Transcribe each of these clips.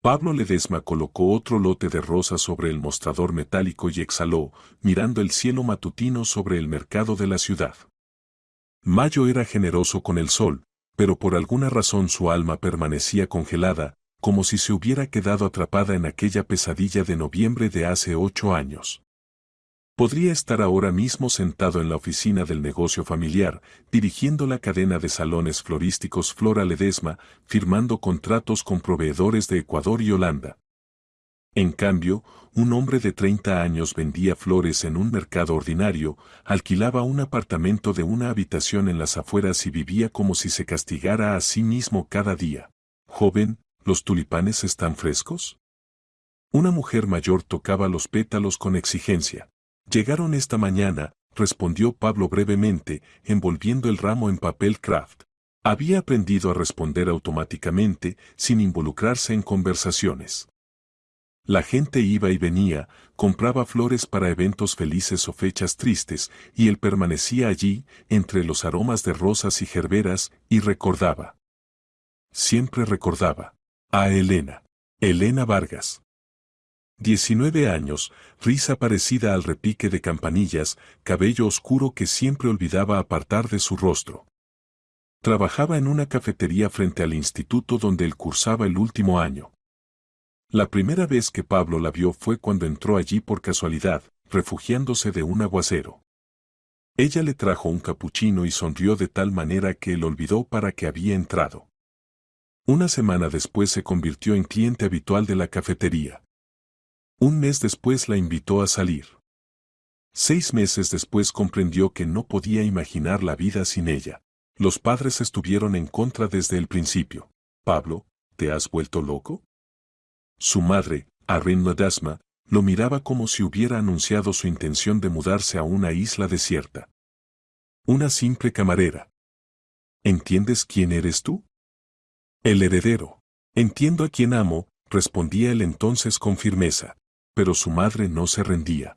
Pablo Ledesma colocó otro lote de rosas sobre el mostrador metálico y exhaló, mirando el cielo matutino sobre el mercado de la ciudad. Mayo era generoso con el sol, pero por alguna razón su alma permanecía congelada, como si se hubiera quedado atrapada en aquella pesadilla de noviembre de hace 8 años. Podría estar ahora mismo sentado en la oficina del negocio familiar, dirigiendo la cadena de salones florísticos Flora Ledesma, firmando contratos con proveedores de Ecuador y Holanda. En cambio, un hombre de 30 años vendía flores en un mercado ordinario, alquilaba un apartamento de una habitación en las afueras y vivía como si se castigara a sí mismo cada día. Joven, ¿los tulipanes están frescos? Una mujer mayor tocaba los pétalos con exigencia. Llegaron esta mañana, respondió Pablo brevemente, envolviendo el ramo en papel craft. Había aprendido a responder automáticamente, sin involucrarse en conversaciones. La gente iba y venía, compraba flores para eventos felices o fechas tristes, y él permanecía allí, entre los aromas de rosas y gerberas, y recordaba. Siempre recordaba. A Elena. Elena Vargas. 19 años, risa parecida al repique de campanillas, cabello oscuro que siempre olvidaba apartar de su rostro. Trabajaba en una cafetería frente al instituto donde él cursaba el último año. La primera vez que Pablo la vio fue cuando entró allí por casualidad, refugiándose de un aguacero. Ella le trajo un capuchino y sonrió de tal manera que él olvidó para qué había entrado. Una semana después se convirtió en cliente habitual de la cafetería. Un mes después la invitó a salir. 6 meses después comprendió que no podía imaginar la vida sin ella. Los padres estuvieron en contra desde el principio. Pablo, ¿te has vuelto loco? Su madre, Irene Ledesma, lo miraba como si hubiera anunciado su intención de mudarse a una isla desierta. Una simple camarera. ¿Entiendes quién eres tú? El heredero. Entiendo a quién amo, respondía él entonces con firmeza. Pero su madre no se rendía.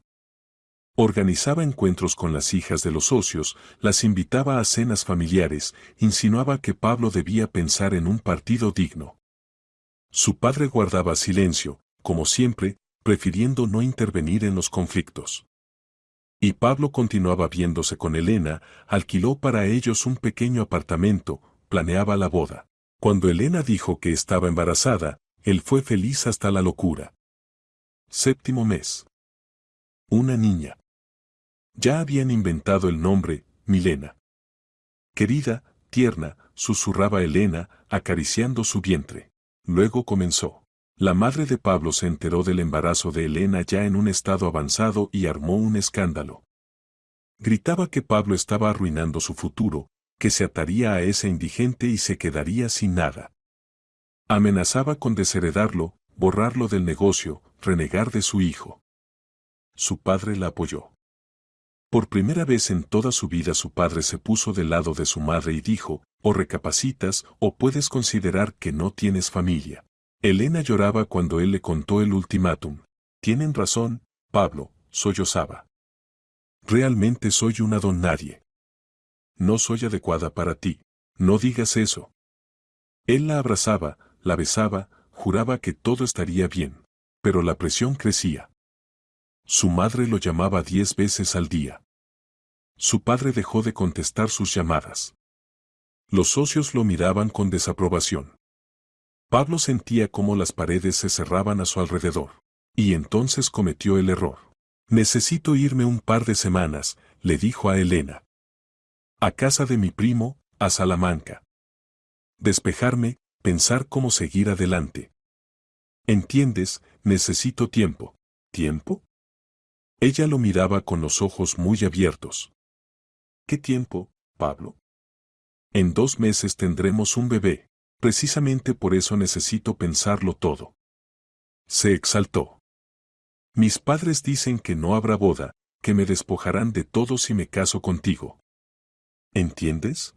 Organizaba encuentros con las hijas de los socios, las invitaba a cenas familiares, insinuaba que Pablo debía pensar en un partido digno. Su padre guardaba silencio, como siempre, prefiriendo no intervenir en los conflictos. Y Pablo continuaba viéndose con Elena, alquiló para ellos un pequeño apartamento, planeaba la boda. Cuando Elena dijo que estaba embarazada, él fue feliz hasta la locura. 7º mes. Una niña. Ya habían inventado el nombre, Milena. Querida, tierna, susurraba Elena, acariciando su vientre. Luego comenzó. La madre de Pablo se enteró del embarazo de Elena ya en un estado avanzado y armó un escándalo. Gritaba que Pablo estaba arruinando su futuro, que se ataría a ese indigente y se quedaría sin nada. Amenazaba con desheredarlo, borrarlo del negocio, renegar de su hijo. Su padre la apoyó. Por primera vez en toda su vida su padre se puso del lado de su madre y dijo, o recapacitas o puedes considerar que no tienes familia. Elena lloraba cuando él le contó el ultimátum. Tienen razón, Pablo, sollozaba. Realmente soy una don nadie. No soy adecuada para ti. No digas eso. Él la abrazaba, la besaba, juraba que todo estaría bien. Pero la presión crecía. Su madre lo llamaba 10 veces al día. Su padre dejó de contestar sus llamadas. Los socios lo miraban con desaprobación. Pablo sentía cómo las paredes se cerraban a su alrededor. Y entonces cometió el error. Necesito irme un par de semanas, le dijo a Elena. A casa de mi primo, a Salamanca. Despejarme, pensar cómo seguir adelante. ¿Entiendes? Necesito tiempo. ¿Tiempo? Ella lo miraba con los ojos muy abiertos. ¿Qué tiempo, Pablo? En 2 meses tendremos un bebé. Precisamente por eso necesito pensarlo todo. Se exaltó. Mis padres dicen que no habrá boda, que me despojarán de todo si me caso contigo. ¿Entiendes?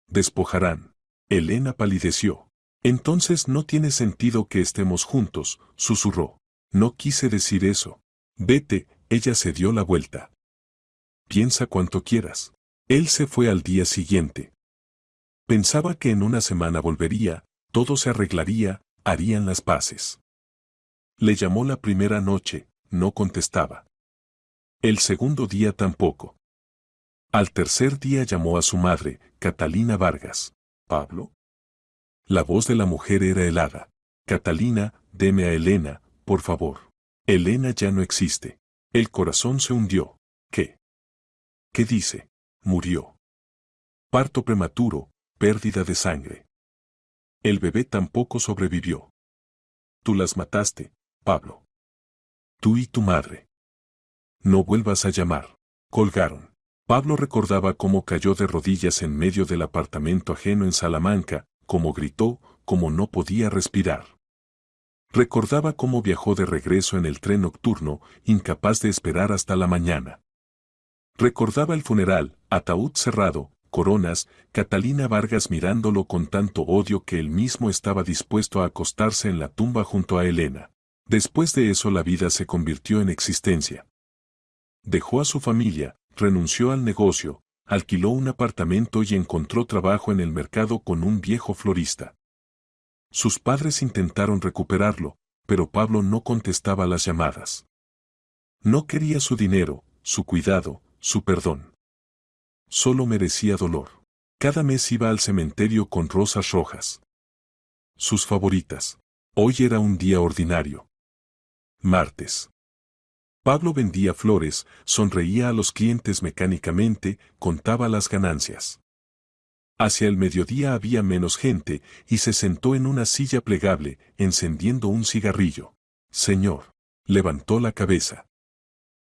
Despojarán. Elena palideció. Entonces no tiene sentido que estemos juntos, susurró. No quise decir eso. Vete, ella se dio la vuelta. Piensa cuanto quieras. Él se fue al día siguiente. Pensaba que en una semana volvería, todo se arreglaría, harían las paces. Le llamó la primera noche, no contestaba. El segundo día tampoco. Al tercer día llamó a su madre, Catalina Vargas. ¿Pablo? La voz de la mujer era helada. Catalina, deme a Elena, por favor. Elena ya no existe. El corazón se hundió. ¿Qué? ¿Qué dice? Murió. Parto prematuro, pérdida de sangre. El bebé tampoco sobrevivió. Tú las mataste, Pablo. Tú y tu madre. No vuelvas a llamar. Colgaron. Pablo recordaba cómo cayó de rodillas en medio del apartamento ajeno en Salamanca, cómo gritó, cómo no podía respirar. Recordaba cómo viajó de regreso en el tren nocturno, incapaz de esperar hasta la mañana. Recordaba el funeral, ataúd cerrado, coronas, Catalina Vargas mirándolo con tanto odio que él mismo estaba dispuesto a acostarse en la tumba junto a Elena. Después de eso la vida se convirtió en existencia. Dejó a su familia, renunció al negocio, alquiló un apartamento y encontró trabajo en el mercado con un viejo florista. Sus padres intentaron recuperarlo, pero Pablo no contestaba las llamadas. No quería su dinero, su cuidado, su perdón. Solo merecía dolor. Cada mes iba al cementerio con rosas rojas. Sus favoritas. Hoy era un día ordinario. Martes. Pablo vendía flores, sonreía a los clientes mecánicamente, contaba las ganancias. Hacia el mediodía había menos gente, y se sentó en una silla plegable, encendiendo un cigarrillo. Señor. Levantó la cabeza.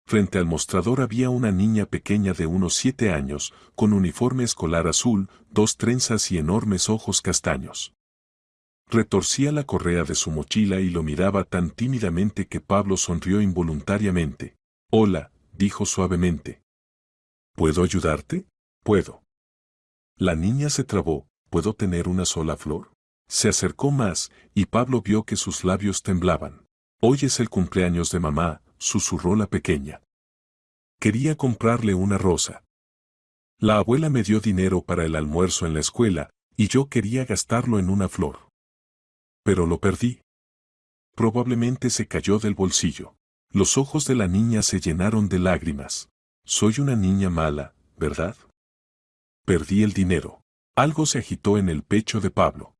Frente al mostrador había una niña pequeña de unos 7 años, con uniforme escolar azul, 2 trenzas y enormes ojos castaños. Retorcía la correa de su mochila y lo miraba tan tímidamente que Pablo sonrió involuntariamente. Hola, dijo suavemente. ¿Puedo ayudarte? Puedo. La niña se trabó. ¿Puedo tener una sola flor? Se acercó más, y Pablo vio que sus labios temblaban. Hoy es el cumpleaños de mamá, susurró la pequeña. Quería comprarle una rosa. La abuela me dio dinero para el almuerzo en la escuela, y yo quería gastarlo en una flor. Pero lo perdí. Probablemente se cayó del bolsillo. Los ojos de la niña se llenaron de lágrimas. Soy una niña mala, ¿verdad? Perdí el dinero. Algo se agitó en el pecho de Pablo.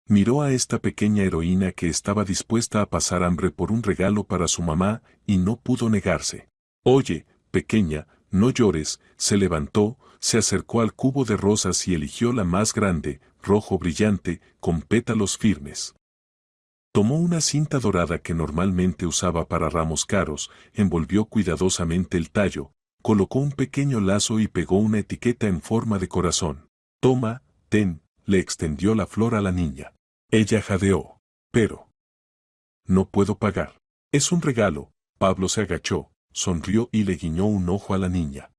Miró a esta pequeña heroína que estaba dispuesta a pasar hambre por un regalo para su mamá, y no pudo negarse. Oye, pequeña, no llores. Se levantó, se acercó al cubo de rosas y eligió la más grande, rojo brillante, con pétalos firmes. Tomó una cinta dorada que normalmente usaba para ramos caros, envolvió cuidadosamente el tallo, colocó un pequeño lazo y pegó una etiqueta en forma de corazón. Toma, ten, le extendió la flor a la niña. Ella jadeó. Pero no puedo pagar. Es un regalo. Pablo se agachó, sonrió y le guiñó un ojo a la niña.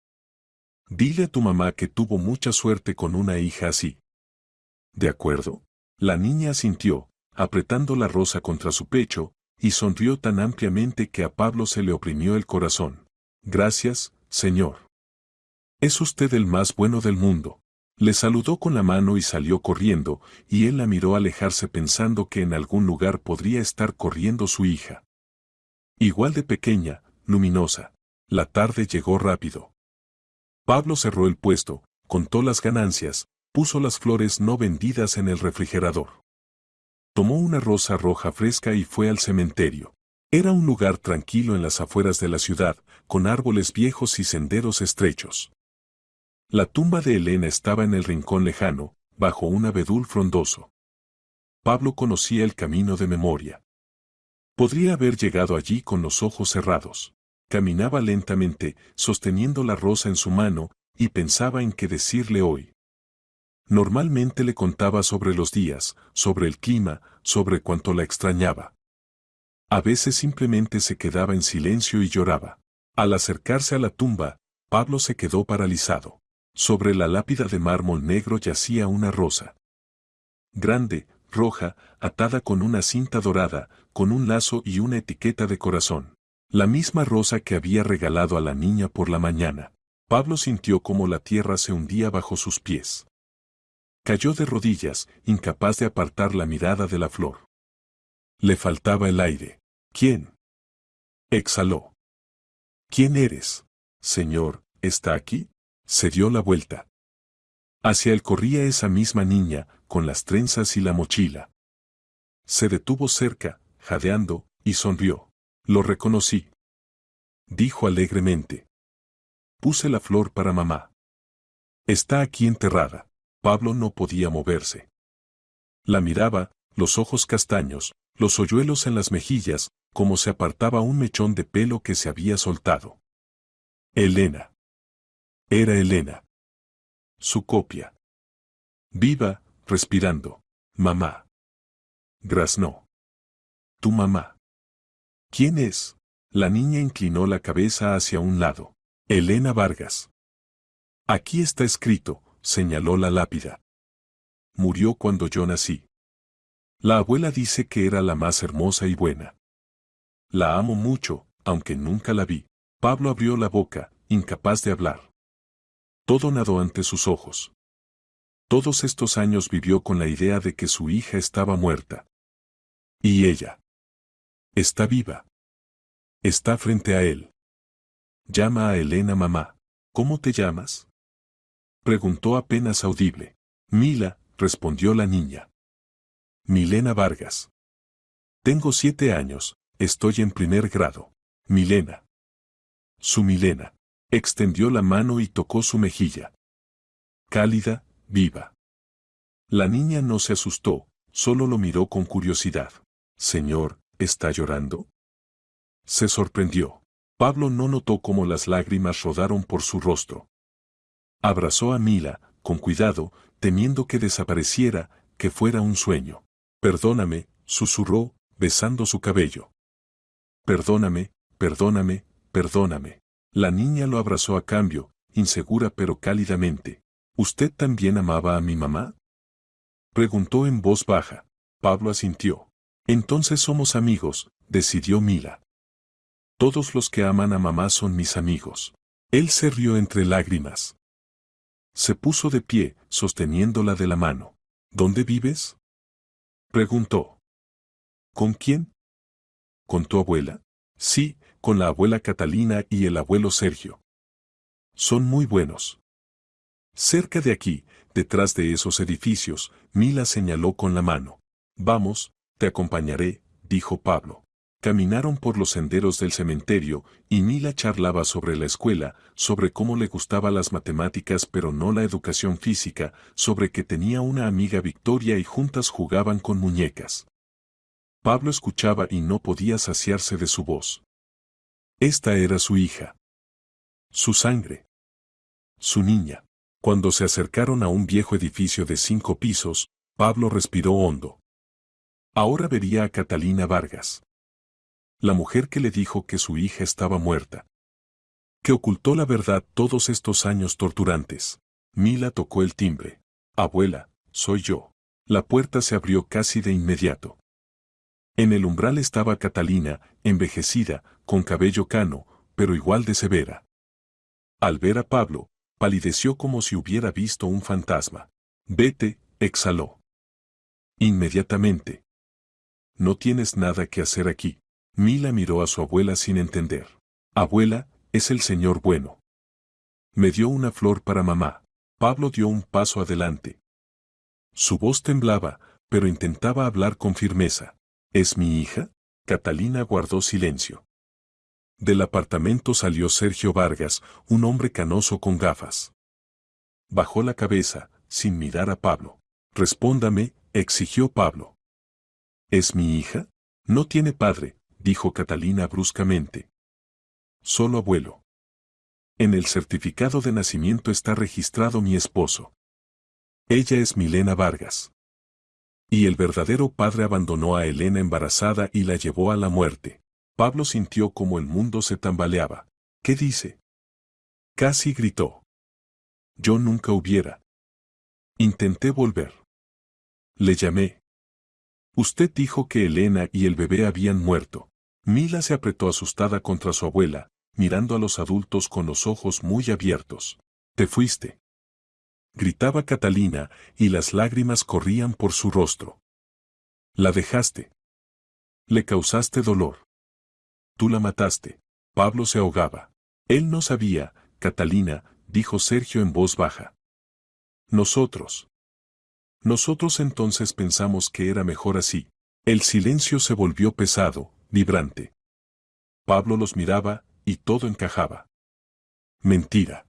Dile a tu mamá que tuvo mucha suerte con una hija así. ¿De acuerdo? La niña asintió, apretando la rosa contra su pecho, y sonrió tan ampliamente que a Pablo se le oprimió el corazón. Gracias, señor. Es usted el más bueno del mundo. Le saludó con la mano y salió corriendo, y él la miró alejarse pensando que en algún lugar podría estar corriendo su hija. Igual de pequeña, luminosa. La tarde llegó rápido. Pablo cerró el puesto, contó las ganancias, puso las flores no vendidas en el refrigerador. Tomó una rosa roja fresca y fue al cementerio. Era un lugar tranquilo en las afueras de la ciudad, con árboles viejos y senderos estrechos. La tumba de Elena estaba en el rincón lejano, bajo un abedul frondoso. Pablo conocía el camino de memoria. Podría haber llegado allí con los ojos cerrados. Caminaba lentamente, sosteniendo la rosa en su mano, y pensaba en qué decirle hoy. Normalmente le contaba sobre los días, sobre el clima, sobre cuánto la extrañaba. A veces simplemente se quedaba en silencio y lloraba. Al acercarse a la tumba, Pablo se quedó paralizado. Sobre la lápida de mármol negro yacía una rosa. Grande, roja, atada con una cinta dorada, con un lazo y una etiqueta de corazón. La misma rosa que había regalado a la niña por la mañana. Pablo sintió como la tierra se hundía bajo sus pies. Cayó de rodillas, incapaz de apartar la mirada de la flor. Le faltaba el aire. ¿Quién? Exhaló. ¿Quién eres? Señor, ¿está aquí? Se dio la vuelta. Hacia él corría esa misma niña, con las trenzas y la mochila. Se detuvo cerca, jadeando, y sonrió. Lo reconocí. Dijo alegremente. Puse la flor para mamá. Está aquí enterrada. Pablo no podía moverse. La miraba, los ojos castaños, los hoyuelos en las mejillas, como se apartaba un mechón de pelo que se había soltado. Elena. Era Elena. Su copia. Viva, respirando. Mamá. Graznó. Tu mamá. ¿Quién es? La niña inclinó la cabeza hacia un lado. Elena Vargas. Aquí está escrito, señaló la lápida. Murió cuando yo nací. La abuela dice que era la más hermosa y buena. La amo mucho, aunque nunca la vi. Pablo abrió la boca, incapaz de hablar. Todo nadó ante sus ojos. Todos estos años vivió con la idea de que su hija estaba muerta. Y ella. Está viva. Está frente a él. Llama a Elena mamá. ¿Cómo te llamas? Preguntó apenas audible. Mila, respondió la niña. Milena Vargas. Tengo 7 años, estoy en primer grado. Milena. Su Milena. Extendió la mano y tocó su mejilla. Cálida, viva. La niña no se asustó, solo lo miró con curiosidad. Señor, ¿está llorando? Se sorprendió. Pablo no notó cómo las lágrimas rodaron por su rostro. Abrazó a Mila, con cuidado, temiendo que desapareciera, que fuera un sueño. Perdóname, susurró, besando su cabello. Perdóname, perdóname, perdóname. La niña lo abrazó a cambio, insegura pero cálidamente. ¿Usted también amaba a mi mamá? Preguntó en voz baja. Pablo asintió. Entonces somos amigos, decidió Mila. Todos los que aman a mamá son mis amigos. Él se rió entre lágrimas. Se puso de pie, sosteniéndola de la mano. ¿Dónde vives? Preguntó. ¿Con quién? ¿Con tu abuela? Sí, con la abuela Catalina y el abuelo Sergio. Son muy buenos. Cerca de aquí, detrás de esos edificios, Mila señaló con la mano. Vamos, te acompañaré, dijo Pablo. Caminaron por los senderos del cementerio, y Mila charlaba sobre la escuela, sobre cómo le gustaban las matemáticas pero no la educación física, sobre que tenía una amiga Victoria y juntas jugaban con muñecas. Pablo escuchaba y no podía saciarse de su voz. Esta era su hija. Su sangre. Su niña. Cuando se acercaron a un viejo edificio de 5 pisos, Pablo respiró hondo. Ahora vería a Catalina Vargas. La mujer que le dijo que su hija estaba muerta. Que ocultó la verdad todos estos años torturantes. Mila tocó el timbre. Abuela, soy yo. La puerta se abrió casi de inmediato. En el umbral estaba Catalina, envejecida, con cabello cano, pero igual de severa. Al ver a Pablo, palideció como si hubiera visto un fantasma. Vete, exhaló. Inmediatamente. No tienes nada que hacer aquí. Mila miró a su abuela sin entender. Abuela, es el señor bueno. Me dio una flor para mamá. Pablo dio un paso adelante. Su voz temblaba, pero intentaba hablar con firmeza. ¿Es mi hija? Catalina guardó silencio. Del apartamento salió Sergio Vargas, un hombre canoso con gafas. Bajó la cabeza, sin mirar a Pablo. Respóndame, exigió Pablo. ¿Es mi hija? No tiene padre, dijo Catalina bruscamente. Solo abuelo. En el certificado de nacimiento está registrado mi esposo. Ella es Milena Vargas. Y el verdadero padre abandonó a Elena embarazada y la llevó a la muerte. Pablo sintió como el mundo se tambaleaba. ¿Qué dice? Casi gritó. Yo nunca hubiera. Intenté volver. Le llamé. Usted dijo que Elena y el bebé habían muerto. Mila se apretó asustada contra su abuela, mirando a los adultos con los ojos muy abiertos. Te fuiste. Gritaba Catalina, y las lágrimas corrían por su rostro. La dejaste. Le causaste dolor. Tú la mataste. Pablo se ahogaba. Él no sabía, Catalina, dijo Sergio en voz baja. Nosotros. Nosotros entonces pensamos que era mejor así. El silencio se volvió pesado, vibrante. Pablo los miraba, y todo encajaba. Mentira.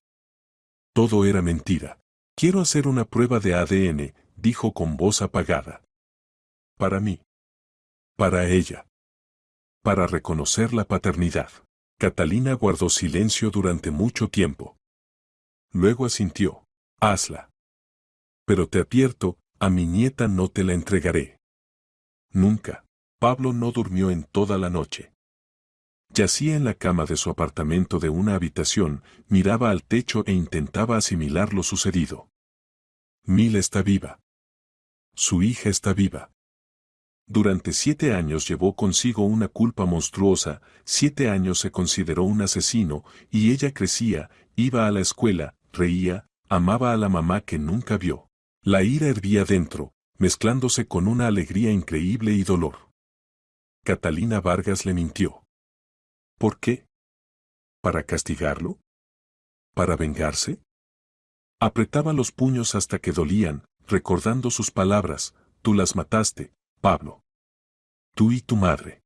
Todo era mentira. Quiero hacer una prueba de ADN, dijo con voz apagada. Para mí. Para ella. Para reconocer la paternidad. Catalina guardó silencio durante mucho tiempo. Luego asintió. Hazla. Pero te advierto, a mi nieta no te la entregaré. Nunca. Pablo no durmió en toda la noche. Yacía en la cama de su apartamento de una habitación, miraba al techo e intentaba asimilar lo sucedido. Mila está viva. Su hija está viva. Durante 7 años llevó consigo una culpa monstruosa, 7 años se consideró un asesino, y ella crecía, iba a la escuela, reía, amaba a la mamá que nunca vio. La ira hervía dentro, mezclándose con una alegría increíble y dolor. Catalina Vargas le mintió. ¿Por qué? ¿Para castigarlo? ¿Para vengarse? Apretaba los puños hasta que dolían, recordando sus palabras, tú las mataste, Pablo. Tú y tu madre.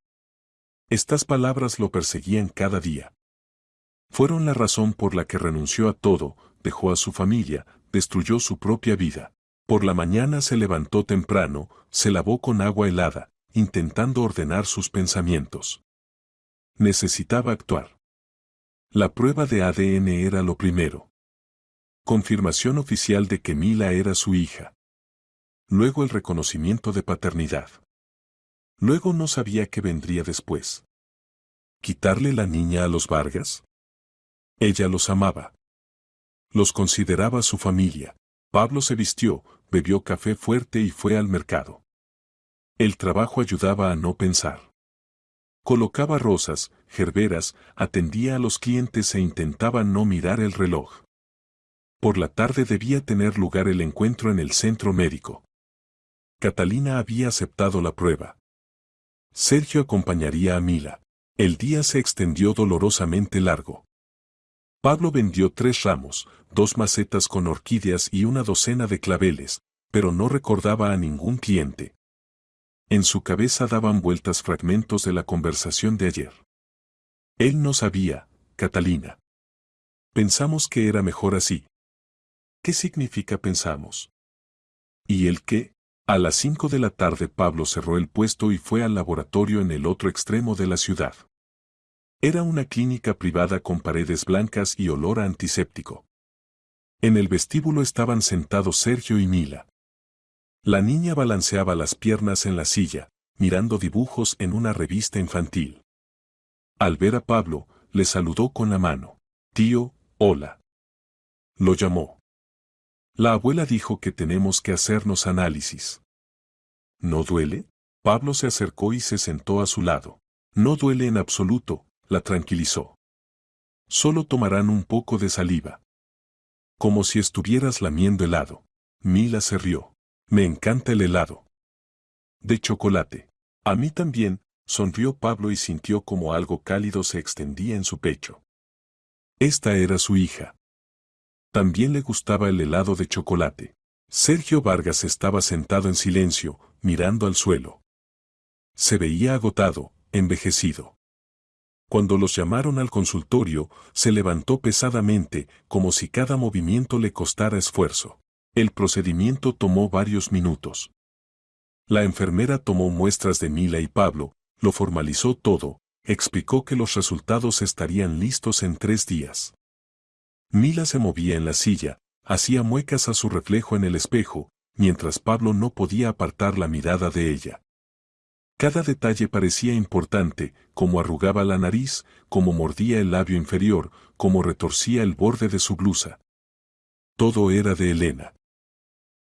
Estas palabras lo perseguían cada día. Fueron la razón por la que renunció a todo, dejó a su familia, destruyó su propia vida. Por la mañana se levantó temprano, se lavó con agua helada, intentando ordenar sus pensamientos. Necesitaba actuar. La prueba de ADN era lo primero. Confirmación oficial de que Mila era su hija. Luego el reconocimiento de paternidad. Luego no sabía qué vendría después. ¿Quitarle la niña a los Vargas? Ella los amaba. Los consideraba su familia. Pablo se vistió, bebió café fuerte y fue al mercado. El trabajo ayudaba a no pensar. Colocaba rosas, gerberas, atendía a los clientes e intentaba no mirar el reloj. Por la tarde debía tener lugar el encuentro en el centro médico. Catalina había aceptado la prueba. Sergio acompañaría a Mila. El día se extendió dolorosamente largo. Pablo vendió 3 ramos, 2 macetas con orquídeas y una docena de claveles, pero no recordaba a ningún cliente. En su cabeza daban vueltas fragmentos de la conversación de ayer. Él no sabía, Catalina. Pensamos que era mejor así. ¿Qué significa pensamos? ¿Y el qué? A las 5 de la tarde Pablo cerró el puesto y fue al laboratorio en el otro extremo de la ciudad. Era una clínica privada con paredes blancas y olor a antiséptico. En el vestíbulo estaban sentados Sergio y Mila. La niña balanceaba las piernas en la silla, mirando dibujos en una revista infantil. Al ver a Pablo, le saludó con la mano. Tío, hola. Lo llamó. La abuela dijo que tenemos que hacernos análisis. ¿No duele? Pablo se acercó y se sentó a su lado. No duele en absoluto, la tranquilizó. Solo tomarán un poco de saliva. Como si estuvieras lamiendo helado. Mila se rió. Me encanta el helado. De chocolate. A mí también, sonrió Pablo y sintió como algo cálido se extendía en su pecho. Esta era su hija. También le gustaba el helado de chocolate. Sergio Vargas estaba sentado en silencio, mirando al suelo. Se veía agotado, envejecido. Cuando los llamaron al consultorio, se levantó pesadamente, como si cada movimiento le costara esfuerzo. El procedimiento tomó varios minutos. La enfermera tomó muestras de Mila y Pablo, lo formalizó todo, explicó que los resultados estarían listos en 3 días. Mila se movía en la silla, hacía muecas a su reflejo en el espejo, mientras Pablo no podía apartar la mirada de ella. Cada detalle parecía importante, como arrugaba la nariz, como mordía el labio inferior, como retorcía el borde de su blusa. Todo era de Elena.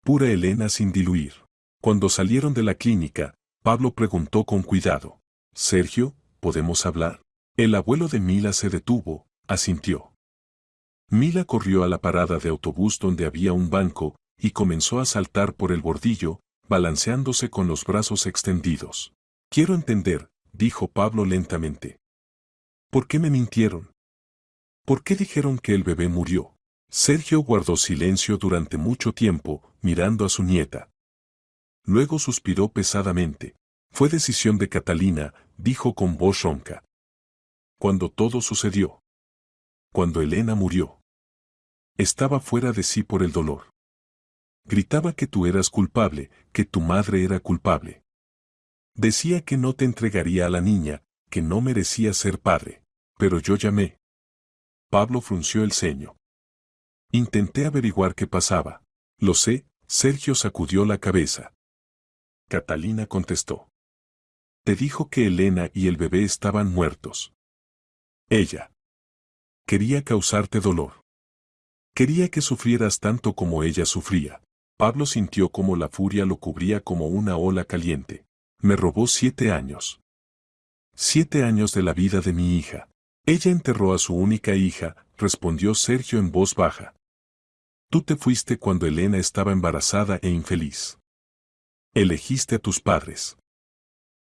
Pura Elena sin diluir. Cuando salieron de la clínica, Pablo preguntó con cuidado. Sergio, ¿podemos hablar? El abuelo de Mila se detuvo, asintió. Mila corrió a la parada de autobús donde había un banco, y comenzó a saltar por el bordillo, balanceándose con los brazos extendidos. Quiero entender, dijo Pablo lentamente. ¿Por qué me mintieron? ¿Por qué dijeron que el bebé murió? Sergio guardó silencio durante mucho tiempo, mirando a su nieta. Luego suspiró pesadamente. Fue decisión de Catalina, dijo con voz ronca. Cuando todo sucedió. Cuando Elena murió. Estaba fuera de sí por el dolor. Gritaba que tú eras culpable, que tu madre era culpable. Decía que no te entregaría a la niña, que no merecía ser padre. Pero yo llamé. Pablo frunció el ceño. Intenté averiguar qué pasaba. Lo sé, Sergio sacudió la cabeza. Catalina contestó. Te dijo que Elena y el bebé estaban muertos. Ella. Quería causarte dolor. Quería que sufrieras tanto como ella sufría. Pablo sintió como la furia lo cubría como una ola caliente. Me robó 7 años. 7 años de la vida de mi hija. Ella enterró a su única hija, respondió Sergio en voz baja. Tú te fuiste cuando Elena estaba embarazada e infeliz. Elegiste a tus padres.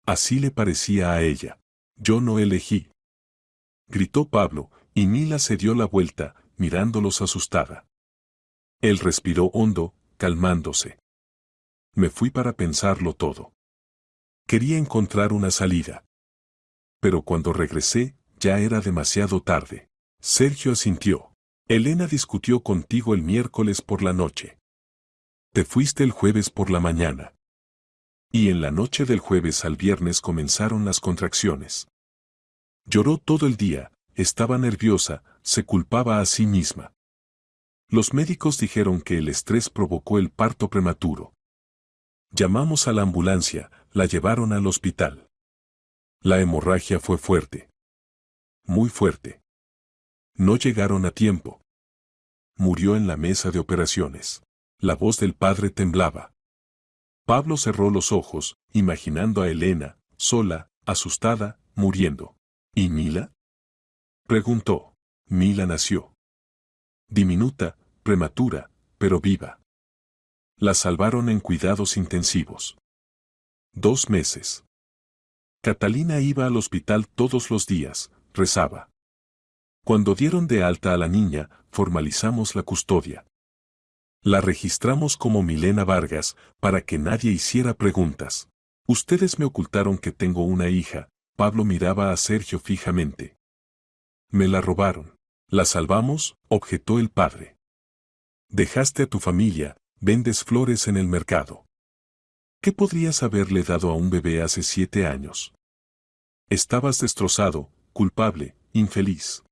Así le parecía a ella. Yo no elegí. Gritó Pablo, y Mila se dio la vuelta, mirándolos asustada. Él respiró hondo, calmándose. Me fui para pensarlo todo. Quería encontrar una salida. Pero cuando regresé, ya era demasiado tarde. Sergio asintió. Elena discutió contigo el miércoles por la noche. Te fuiste el jueves por la mañana. Y en la noche del jueves al viernes comenzaron las contracciones. Lloró todo el día, estaba nerviosa, se culpaba a sí misma. Los médicos dijeron que el estrés provocó el parto prematuro. Llamamos a la ambulancia, la llevaron al hospital. La hemorragia fue fuerte. Muy fuerte. No llegaron a tiempo. Murió en la mesa de operaciones. La voz del padre temblaba. Pablo cerró los ojos, imaginando a Elena, sola, asustada, muriendo. ¿Y Mila? Preguntó. Mila nació. Diminuta, prematura, pero viva. La salvaron en cuidados intensivos. 2 meses. Catalina iba al hospital todos los días, rezaba. Cuando dieron de alta a la niña, formalizamos la custodia. La registramos como Milena Vargas, para que nadie hiciera preguntas. Ustedes me ocultaron que tengo una hija. Pablo miraba a Sergio fijamente. Me la robaron. ¿La salvamos?, objetó el padre. Dejaste a tu familia, vendes flores en el mercado. ¿Qué podrías haberle dado a un bebé hace 7 años? Estabas destrozado, culpable, infeliz.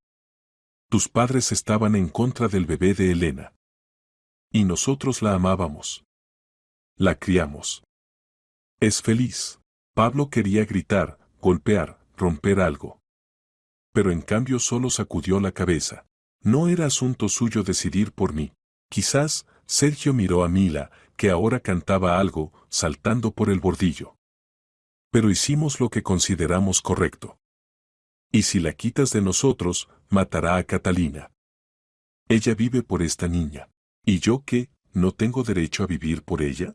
Tus padres estaban en contra del bebé de Elena. Y nosotros la amábamos. La criamos. Es feliz. Pablo quería gritar, golpear, romper algo. Pero en cambio solo sacudió la cabeza. No era asunto suyo decidir por mí. Quizás, Sergio miró a Mila, que ahora cantaba algo, saltando por el bordillo. Pero hicimos lo que consideramos correcto. Y si la quitas de nosotros, matará a Catalina. Ella vive por esta niña. ¿Y yo qué, no tengo derecho a vivir por ella?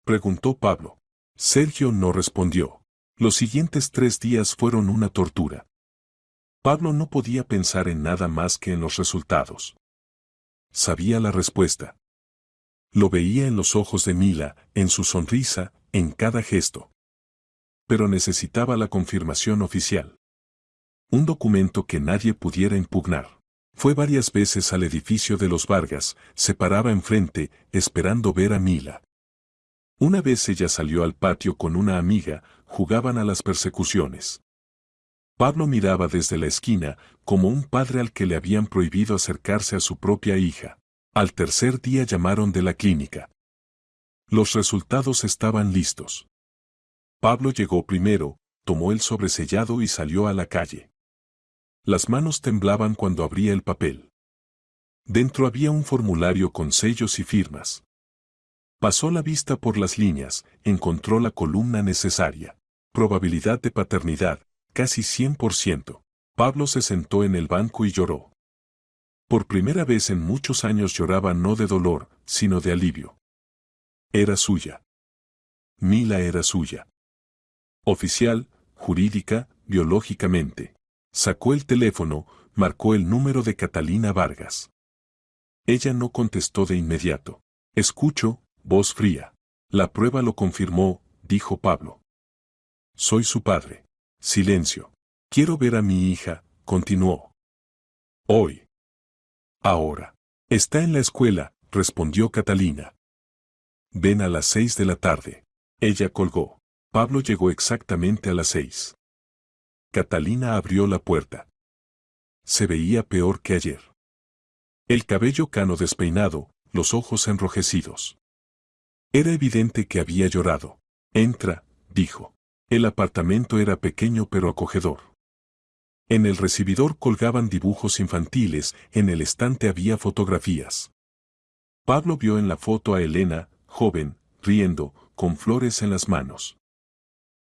Preguntó Pablo. Sergio no respondió. Los siguientes 3 días fueron una tortura. Pablo no podía pensar en nada más que en los resultados. Sabía la respuesta. Lo veía en los ojos de Mila, en su sonrisa, en cada gesto. Pero necesitaba la confirmación oficial. Un documento que nadie pudiera impugnar. Fue varias veces al edificio de los Vargas, se paraba enfrente, esperando ver a Mila. Una vez ella salió al patio con una amiga, jugaban a las persecuciones. Pablo miraba desde la esquina, como un padre al que le habían prohibido acercarse a su propia hija. Al tercer día llamaron de la clínica. Los resultados estaban listos. Pablo llegó primero, tomó el sobresellado y salió a la calle. Las manos temblaban cuando abría el papel. Dentro había un formulario con sellos y firmas. Pasó la vista por las líneas, encontró la columna necesaria. Probabilidad de paternidad, casi 100%. Pablo se sentó en el banco y lloró. Por primera vez en muchos años lloraba no de dolor, sino de alivio. Era suya. Mila era suya. Oficial, jurídica, biológicamente. Sacó el teléfono, marcó el número de Catalina Vargas. Ella no contestó de inmediato. Escucho, voz fría. La prueba lo confirmó, dijo Pablo. Soy su padre. Silencio. Quiero ver a mi hija, continuó. Hoy. Ahora. Está en la escuela, respondió Catalina. Ven a las 6 de la tarde. Ella colgó. Pablo llegó exactamente a las 6. Catalina abrió la puerta. Se veía peor que ayer. El cabello cano despeinado, los ojos enrojecidos. Era evidente que había llorado. Entra, dijo. El apartamento era pequeño pero acogedor. En el recibidor colgaban dibujos infantiles, en el estante había fotografías. Pablo vio en la foto a Elena, joven, riendo, con flores en las manos.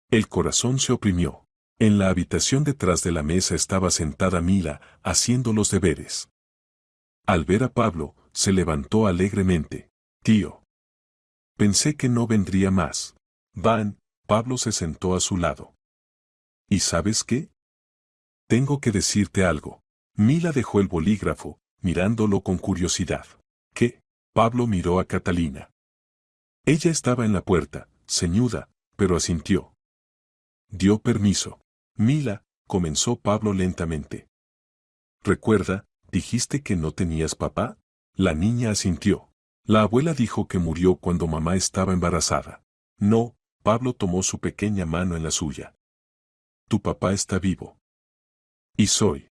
El corazón se oprimió. En la habitación detrás de la mesa estaba sentada Mila, haciendo los deberes. Al ver a Pablo, se levantó alegremente. Tío. Pensé que no vendría más. Van, Pablo se sentó a su lado. ¿Y sabes qué? Tengo que decirte algo. Mila dejó el bolígrafo, mirándolo con curiosidad. ¿Qué? Pablo miró a Catalina. Ella estaba en la puerta, ceñuda, pero asintió. Dio permiso. Mila, comenzó Pablo lentamente. Recuerda, dijiste que no tenías papá. La niña asintió. La abuela dijo que murió cuando mamá estaba embarazada. No, Pablo tomó su pequeña mano en la suya. Tu papá está vivo. Y soy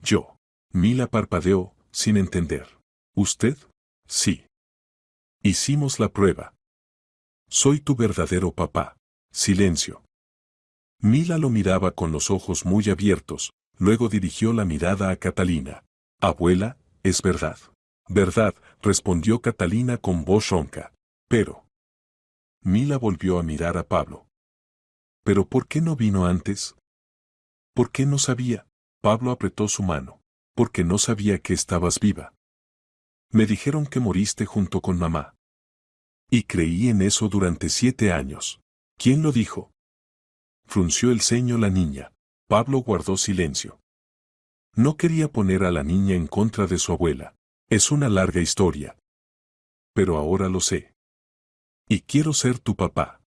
yo. Mila parpadeó, sin entender. ¿Usted? Sí. Hicimos la prueba. Soy tu verdadero papá. Silencio. Mila lo miraba con los ojos muy abiertos, luego dirigió la mirada a Catalina. Abuela, es verdad. Verdad, respondió Catalina con voz ronca. Pero. Mila volvió a mirar a Pablo. ¿Pero por qué no vino antes? ¿Por qué no sabía? Pablo apretó su mano. Porque no sabía que estabas viva. Me dijeron que moriste junto con mamá. Y creí en eso durante 7 años. ¿Quién lo dijo? Frunció el ceño la niña. Pablo guardó silencio. No quería poner a la niña en contra de su abuela. Es una larga historia. Pero ahora lo sé. Y quiero ser tu papá.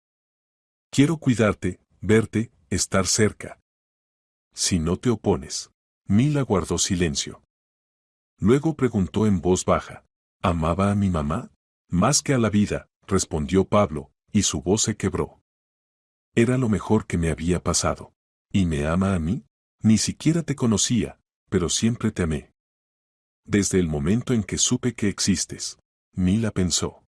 Quiero cuidarte, verte, estar cerca. Si no te opones. Mila guardó silencio. Luego preguntó en voz baja. ¿Amaba a mi mamá? Más que a la vida, respondió Pablo, y su voz se quebró. Era lo mejor que me había pasado. ¿Y me ama a mí? Ni siquiera te conocía, pero siempre te amé. Desde el momento en que supe que existes. Mila pensó.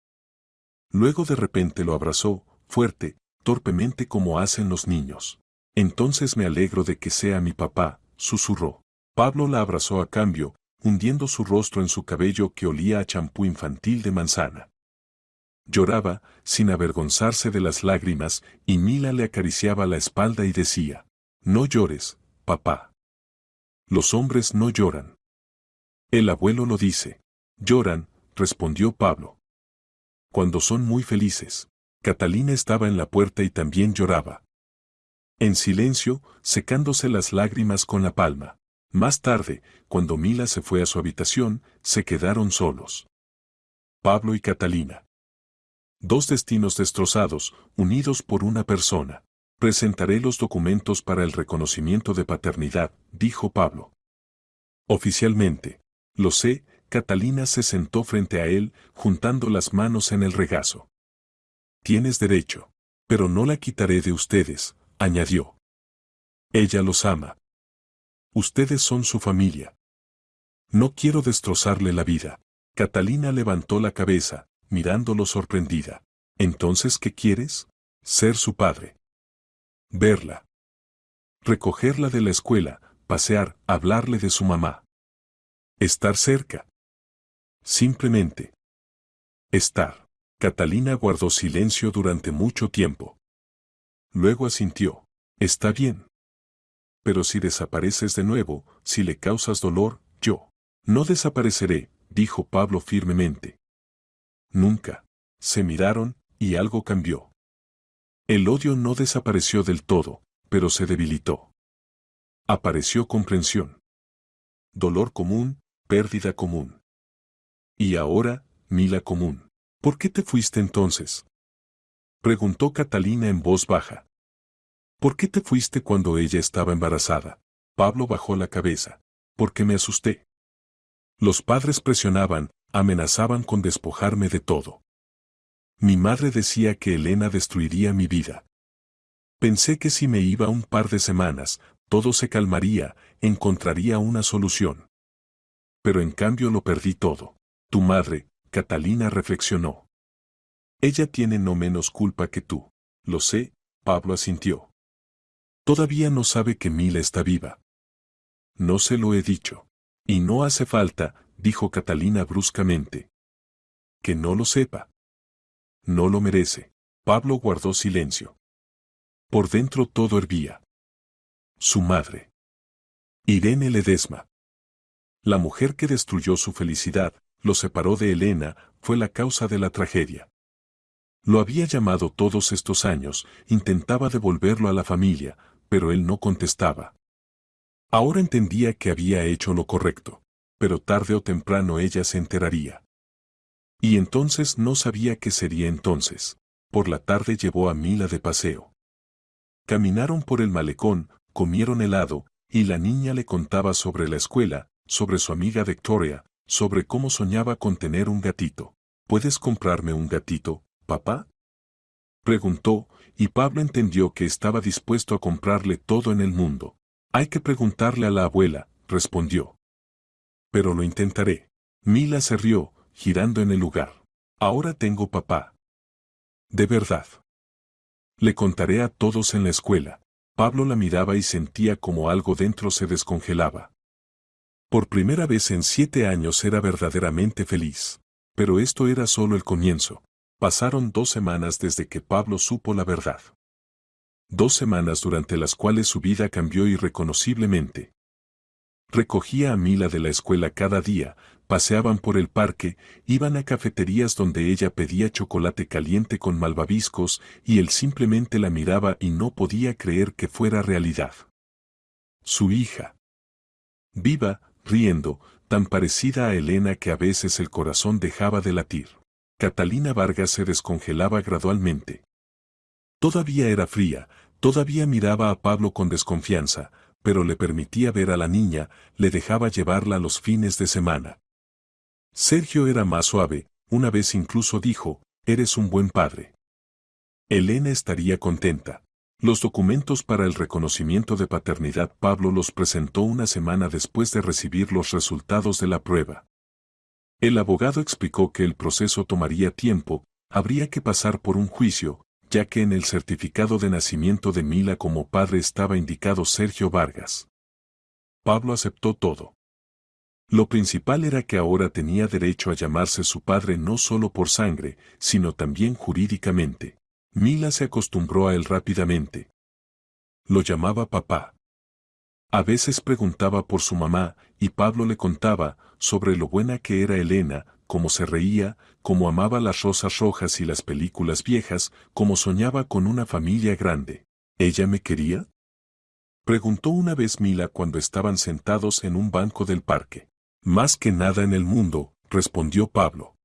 Luego de repente lo abrazó, fuerte, torpemente como hacen los niños. Entonces me alegro de que sea mi papá, susurró. Pablo la abrazó a cambio, hundiendo su rostro en su cabello que olía a champú infantil de manzana. Lloraba, sin avergonzarse de las lágrimas, y Mila le acariciaba la espalda y decía, no llores, papá. Los hombres no lloran. El abuelo lo dice. Lloran, respondió Pablo. Cuando son muy felices. Catalina estaba en la puerta y también lloraba. En silencio, secándose las lágrimas con la palma. Más tarde, cuando Mila se fue a su habitación, se quedaron solos. Pablo y Catalina. Dos destinos destrozados, unidos por una persona. Presentaré los documentos para el reconocimiento de paternidad, dijo Pablo. Oficialmente. Lo sé, Catalina se sentó frente a él, juntando las manos en el regazo. Tienes derecho. Pero no la quitaré de ustedes, añadió. Ella los ama. Ustedes son su familia. No quiero destrozarle la vida. Catalina levantó la cabeza, mirándolo sorprendida. ¿Entonces qué quieres? Ser su padre. Verla. Recogerla de la escuela, pasear, hablarle de su mamá. Estar cerca. Simplemente. Estar. Catalina guardó silencio durante mucho tiempo. Luego asintió. Está bien. Pero si desapareces de nuevo, si le causas dolor, yo. No desapareceré, dijo Pablo firmemente. Nunca. Se miraron, y algo cambió. El odio no desapareció del todo, pero se debilitó. Apareció comprensión. Dolor común, pérdida común. Y ahora, Mila común. ¿Por qué te fuiste entonces? Preguntó Catalina en voz baja. ¿Por qué te fuiste cuando ella estaba embarazada? Pablo bajó la cabeza. Porque me asusté. Los padres presionaban, amenazaban con despojarme de todo. Mi madre decía que Elena destruiría mi vida. Pensé que si me iba un par de semanas, todo se calmaría, encontraría una solución. Pero en cambio lo perdí todo. Tu madre, Catalina reflexionó. Ella tiene no menos culpa que tú. Lo sé, Pablo asintió. Todavía no sabe que Mila está viva. No se lo he dicho. Y no hace falta, dijo Catalina bruscamente. Que no lo sepa. No lo merece. Pablo guardó silencio. Por dentro todo hervía. Su madre. Irene Ledesma. La mujer que destruyó su felicidad, lo separó de Elena, fue la causa de la tragedia. Lo había llamado todos estos años, intentaba devolverlo a la familia, pero él no contestaba. Ahora entendía que había hecho lo correcto, pero tarde o temprano ella se enteraría. Y entonces no sabía qué sería entonces. Por la tarde llevó a Mila de paseo. Caminaron por el malecón, comieron helado, y la niña le contaba sobre la escuela, sobre su amiga Victoria, sobre cómo soñaba con tener un gatito. ¿Puedes comprarme un gatito, papá? Preguntó, y Pablo entendió que estaba dispuesto a comprarle todo en el mundo. Hay que preguntarle a la abuela, respondió. Pero lo intentaré. Mila se rió, girando en el lugar. Ahora tengo papá. De verdad. Le contaré a todos en la escuela. Pablo la miraba y sentía como algo dentro se descongelaba. Por primera vez en 7 años era verdaderamente feliz. Pero esto era solo el comienzo. Pasaron 2 semanas desde que Pablo supo la verdad. 2 semanas durante las cuales su vida cambió irreconociblemente. Recogía a Mila de la escuela cada día, paseaban por el parque, iban a cafeterías donde ella pedía chocolate caliente con malvaviscos y él simplemente la miraba y no podía creer que fuera realidad. Su hija. Viva, riendo, tan parecida a Elena que a veces el corazón dejaba de latir. Catalina Vargas se descongelaba gradualmente. Todavía era fría, todavía miraba a Pablo con desconfianza, pero le permitía ver a la niña, le dejaba llevarla los fines de semana. Sergio era más suave, una vez incluso dijo, eres un buen padre. Elena estaría contenta. Los documentos para el reconocimiento de paternidad Pablo los presentó una semana después de recibir los resultados de la prueba. El abogado explicó que el proceso tomaría tiempo, habría que pasar por un juicio, ya que en el certificado de nacimiento de Mila como padre estaba indicado Sergio Vargas. Pablo aceptó todo. Lo principal era que ahora tenía derecho a llamarse su padre no solo por sangre, sino también jurídicamente. Mila se acostumbró a él rápidamente. Lo llamaba papá. A veces preguntaba por su mamá, y Pablo le contaba sobre lo buena que era Elena, cómo se reía, cómo amaba las rosas rojas y las películas viejas, cómo soñaba con una familia grande. ¿Ella me quería? Preguntó una vez Mila cuando estaban sentados en un banco del parque. Más que nada en el mundo, respondió Pablo.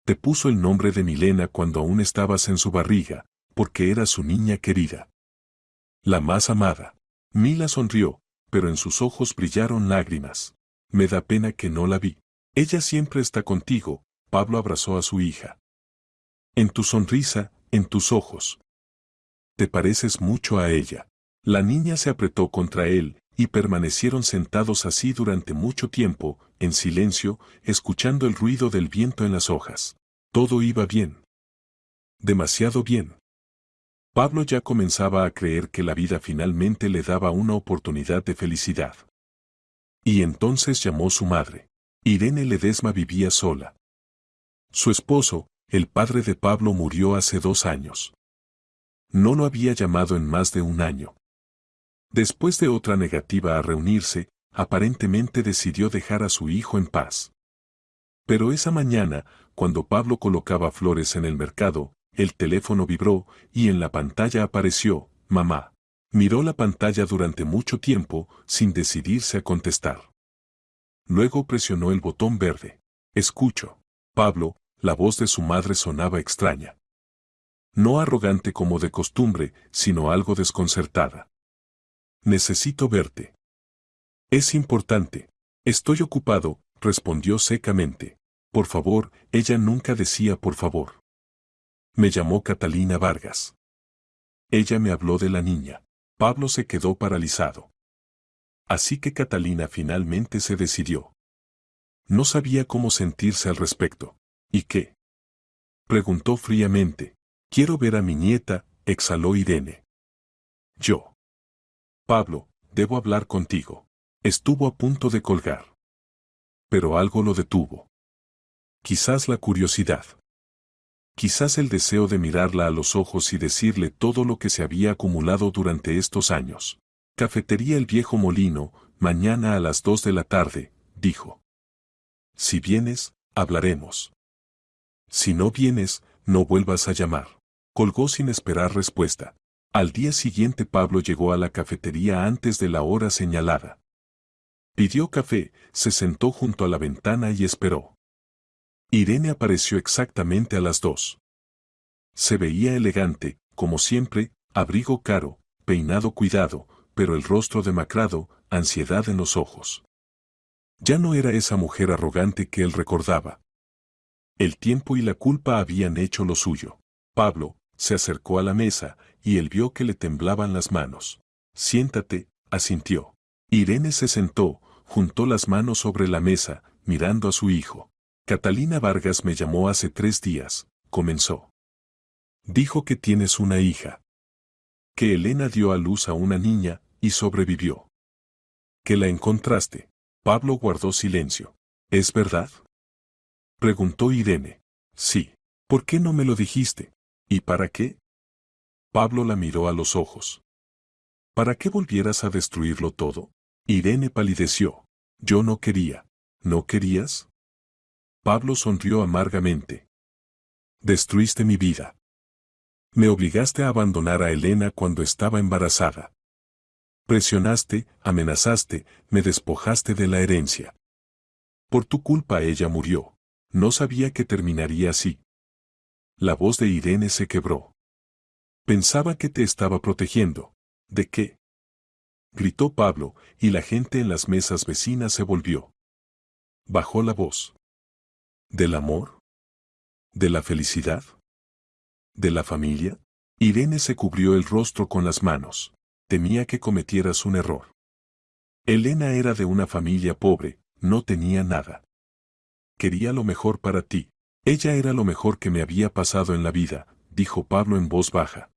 Te puso el nombre de Milena cuando aún estabas en su barriga, porque era su niña querida. La más amada. Mila sonrió, pero en sus ojos brillaron lágrimas. Me da pena que no la vi. Ella siempre está contigo, Pablo abrazó a su hija. En tu sonrisa, en tus ojos. Te pareces mucho a ella. La niña se apretó contra él, y permanecieron sentados así durante mucho tiempo, en silencio, escuchando el ruido del viento en las hojas. Todo iba bien. Demasiado bien. Pablo ya comenzaba a creer que la vida finalmente le daba una oportunidad de felicidad. Y entonces llamó su madre. Irene Ledesma vivía sola. Su esposo, el padre de Pablo, murió hace 2 años. No lo había llamado en más de un año. Después de otra negativa a reunirse, aparentemente decidió dejar a su hijo en paz. Pero esa mañana, cuando Pablo colocaba flores en el mercado, el teléfono vibró y en la pantalla apareció, mamá. Miró la pantalla durante mucho tiempo, sin decidirse a contestar. Luego presionó el botón verde. Escucho. Pablo, la voz de su madre sonaba extraña. No arrogante como de costumbre, sino algo desconcertada. Necesito verte. Es importante. Estoy ocupado, respondió secamente. Por favor, ella nunca decía por favor. Me llamó Catalina Vargas. Ella me habló de la niña. Pablo se quedó paralizado. Así que Catalina finalmente se decidió. No sabía cómo sentirse al respecto. ¿Y qué? Preguntó fríamente. Quiero ver a mi nieta, exhaló Irene. Yo. Pablo, debo hablar contigo. Estuvo a punto de colgar. Pero algo lo detuvo. Quizás la curiosidad. Quizás el deseo de mirarla a los ojos y decirle todo lo que se había acumulado durante estos años. Cafetería El Viejo Molino, mañana a las 2 de la tarde, dijo. Si vienes, hablaremos. Si no vienes, no vuelvas a llamar. Colgó sin esperar respuesta. Al día siguiente Pablo llegó a la cafetería antes de la hora señalada. Pidió café, se sentó junto a la ventana y esperó. Irene apareció exactamente a las 2. Se veía elegante, como siempre, abrigo caro, peinado cuidado, pero el rostro demacrado, ansiedad en los ojos. Ya no era esa mujer arrogante que él recordaba. El tiempo y la culpa habían hecho lo suyo. Pablo se acercó a la mesa, y él vio que le temblaban las manos. Siéntate, asintió. Irene se sentó, juntó las manos sobre la mesa, mirando a su hijo. Catalina Vargas me llamó hace 3 días, comenzó. Dijo que tienes una hija. Que Elena dio a luz a una niña, y sobrevivió. Que la encontraste. Pablo guardó silencio. ¿Es verdad? Preguntó Irene. Sí. ¿Por qué no me lo dijiste? ¿Y para qué? Pablo la miró a los ojos. ¿Para qué volvieras a destruirlo todo? Irene palideció. Yo no quería. ¿No querías? Pablo sonrió amargamente. Destruiste mi vida. Me obligaste a abandonar a Elena cuando estaba embarazada. Presionaste, amenazaste, me despojaste de la herencia. Por tu culpa ella murió. No sabía que terminaría así. La voz de Irene se quebró. Pensaba que te estaba protegiendo. ¿De qué? Gritó Pablo, y la gente en las mesas vecinas se volvió. Bajó la voz. ¿Del amor? ¿De la felicidad? ¿De la familia? Irene se cubrió el rostro con las manos. Temía que cometieras un error. Elena era de una familia pobre, no tenía nada. Quería lo mejor para ti. Ella era lo mejor que me había pasado en la vida, dijo Pablo en voz baja.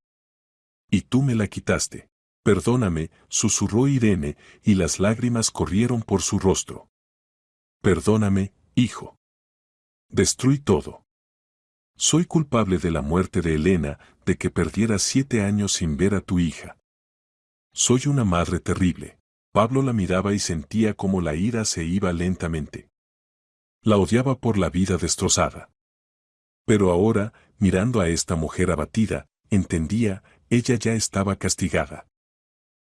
Y tú me la quitaste. Perdóname, susurró Irene, y las lágrimas corrieron por su rostro. Perdóname, hijo. Destruí todo. Soy culpable de la muerte de Elena, de que perdieras 7 años sin ver a tu hija. Soy una madre terrible. Pablo la miraba y sentía como la ira se iba lentamente. La odiaba por la vida destrozada. Pero ahora, mirando a esta mujer abatida, entendía, ella ya estaba castigada.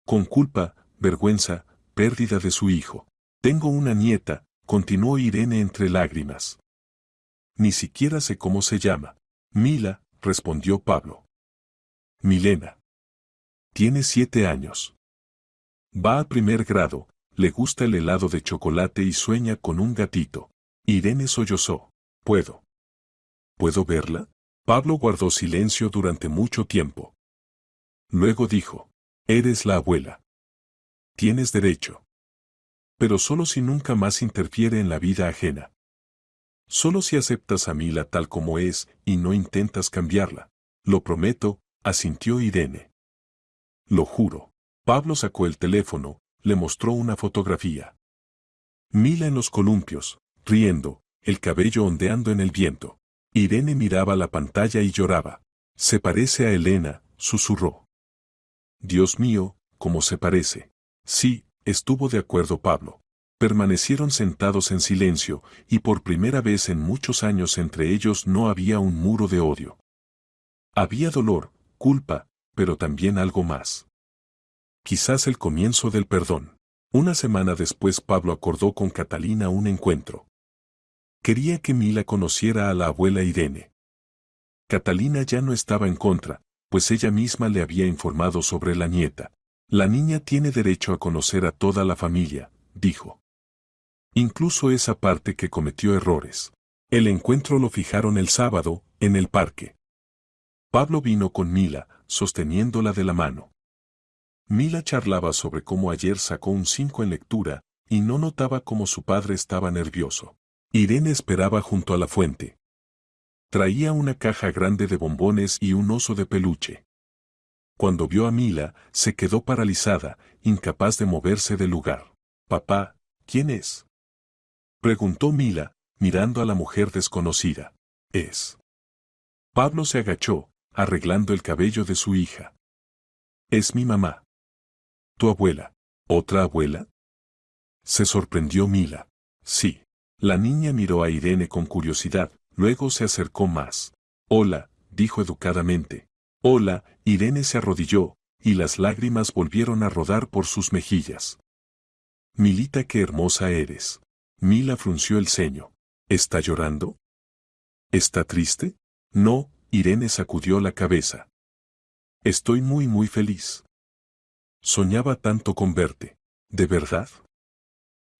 Con culpa, vergüenza, pérdida de su hijo. Tengo una nieta, continuó Irene entre lágrimas. Ni siquiera sé cómo se llama. Mila, respondió Pablo. Milena. Tiene 7 años. Va a 1er grado, le gusta el helado de chocolate y sueña con un gatito. Irene sollozó. ¿Puedo verla? Pablo guardó silencio durante mucho tiempo. Luego dijo, eres la abuela. Tienes derecho. Pero solo si nunca más interfiere en la vida ajena. Solo si aceptas a Mila tal como es y no intentas cambiarla. Lo prometo, asintió Irene. Lo juro. Pablo sacó el teléfono, le mostró una fotografía. Mila en los columpios, riendo, el cabello ondeando en el viento. Irene miraba la pantalla y lloraba. Se parece a Elena, susurró. Dios mío, ¿cómo se parece? Sí, estuvo de acuerdo Pablo. Permanecieron sentados en silencio, y por primera vez en muchos años entre ellos no había un muro de odio. Había dolor, culpa, pero también algo más. Quizás el comienzo del perdón. Una semana después Pablo acordó con Catalina un encuentro. Quería que Mila conociera a la abuela Irene. Catalina ya no estaba en contra, pues ella misma le había informado sobre la nieta. La niña tiene derecho a conocer a toda la familia, dijo. Incluso esa parte que cometió errores. El encuentro lo fijaron el sábado, en el parque. Pablo vino con Mila, sosteniéndola de la mano. Mila charlaba sobre cómo ayer sacó un 5 en lectura, y no notaba cómo su padre estaba nervioso. Irene esperaba junto a la fuente. Traía una caja grande de bombones y un oso de peluche. Cuando vio a Mila, se quedó paralizada, incapaz de moverse del lugar. «Papá, ¿quién es?», preguntó Mila, mirando a la mujer desconocida. «Es». Pablo se agachó, arreglando el cabello de su hija. «Es mi mamá». «¿Tu abuela? ¿Otra abuela?», se sorprendió Mila. «Sí». La niña miró a Irene con curiosidad, luego se acercó más. «Hola», dijo educadamente. «Hola», Irene se arrodilló, y las lágrimas volvieron a rodar por sus mejillas. «Milita, qué hermosa eres». Mila frunció el ceño. «¿Está llorando? ¿Está triste?». «No», Irene sacudió la cabeza. «Estoy muy feliz. Soñaba tanto con verte». «¿De verdad?».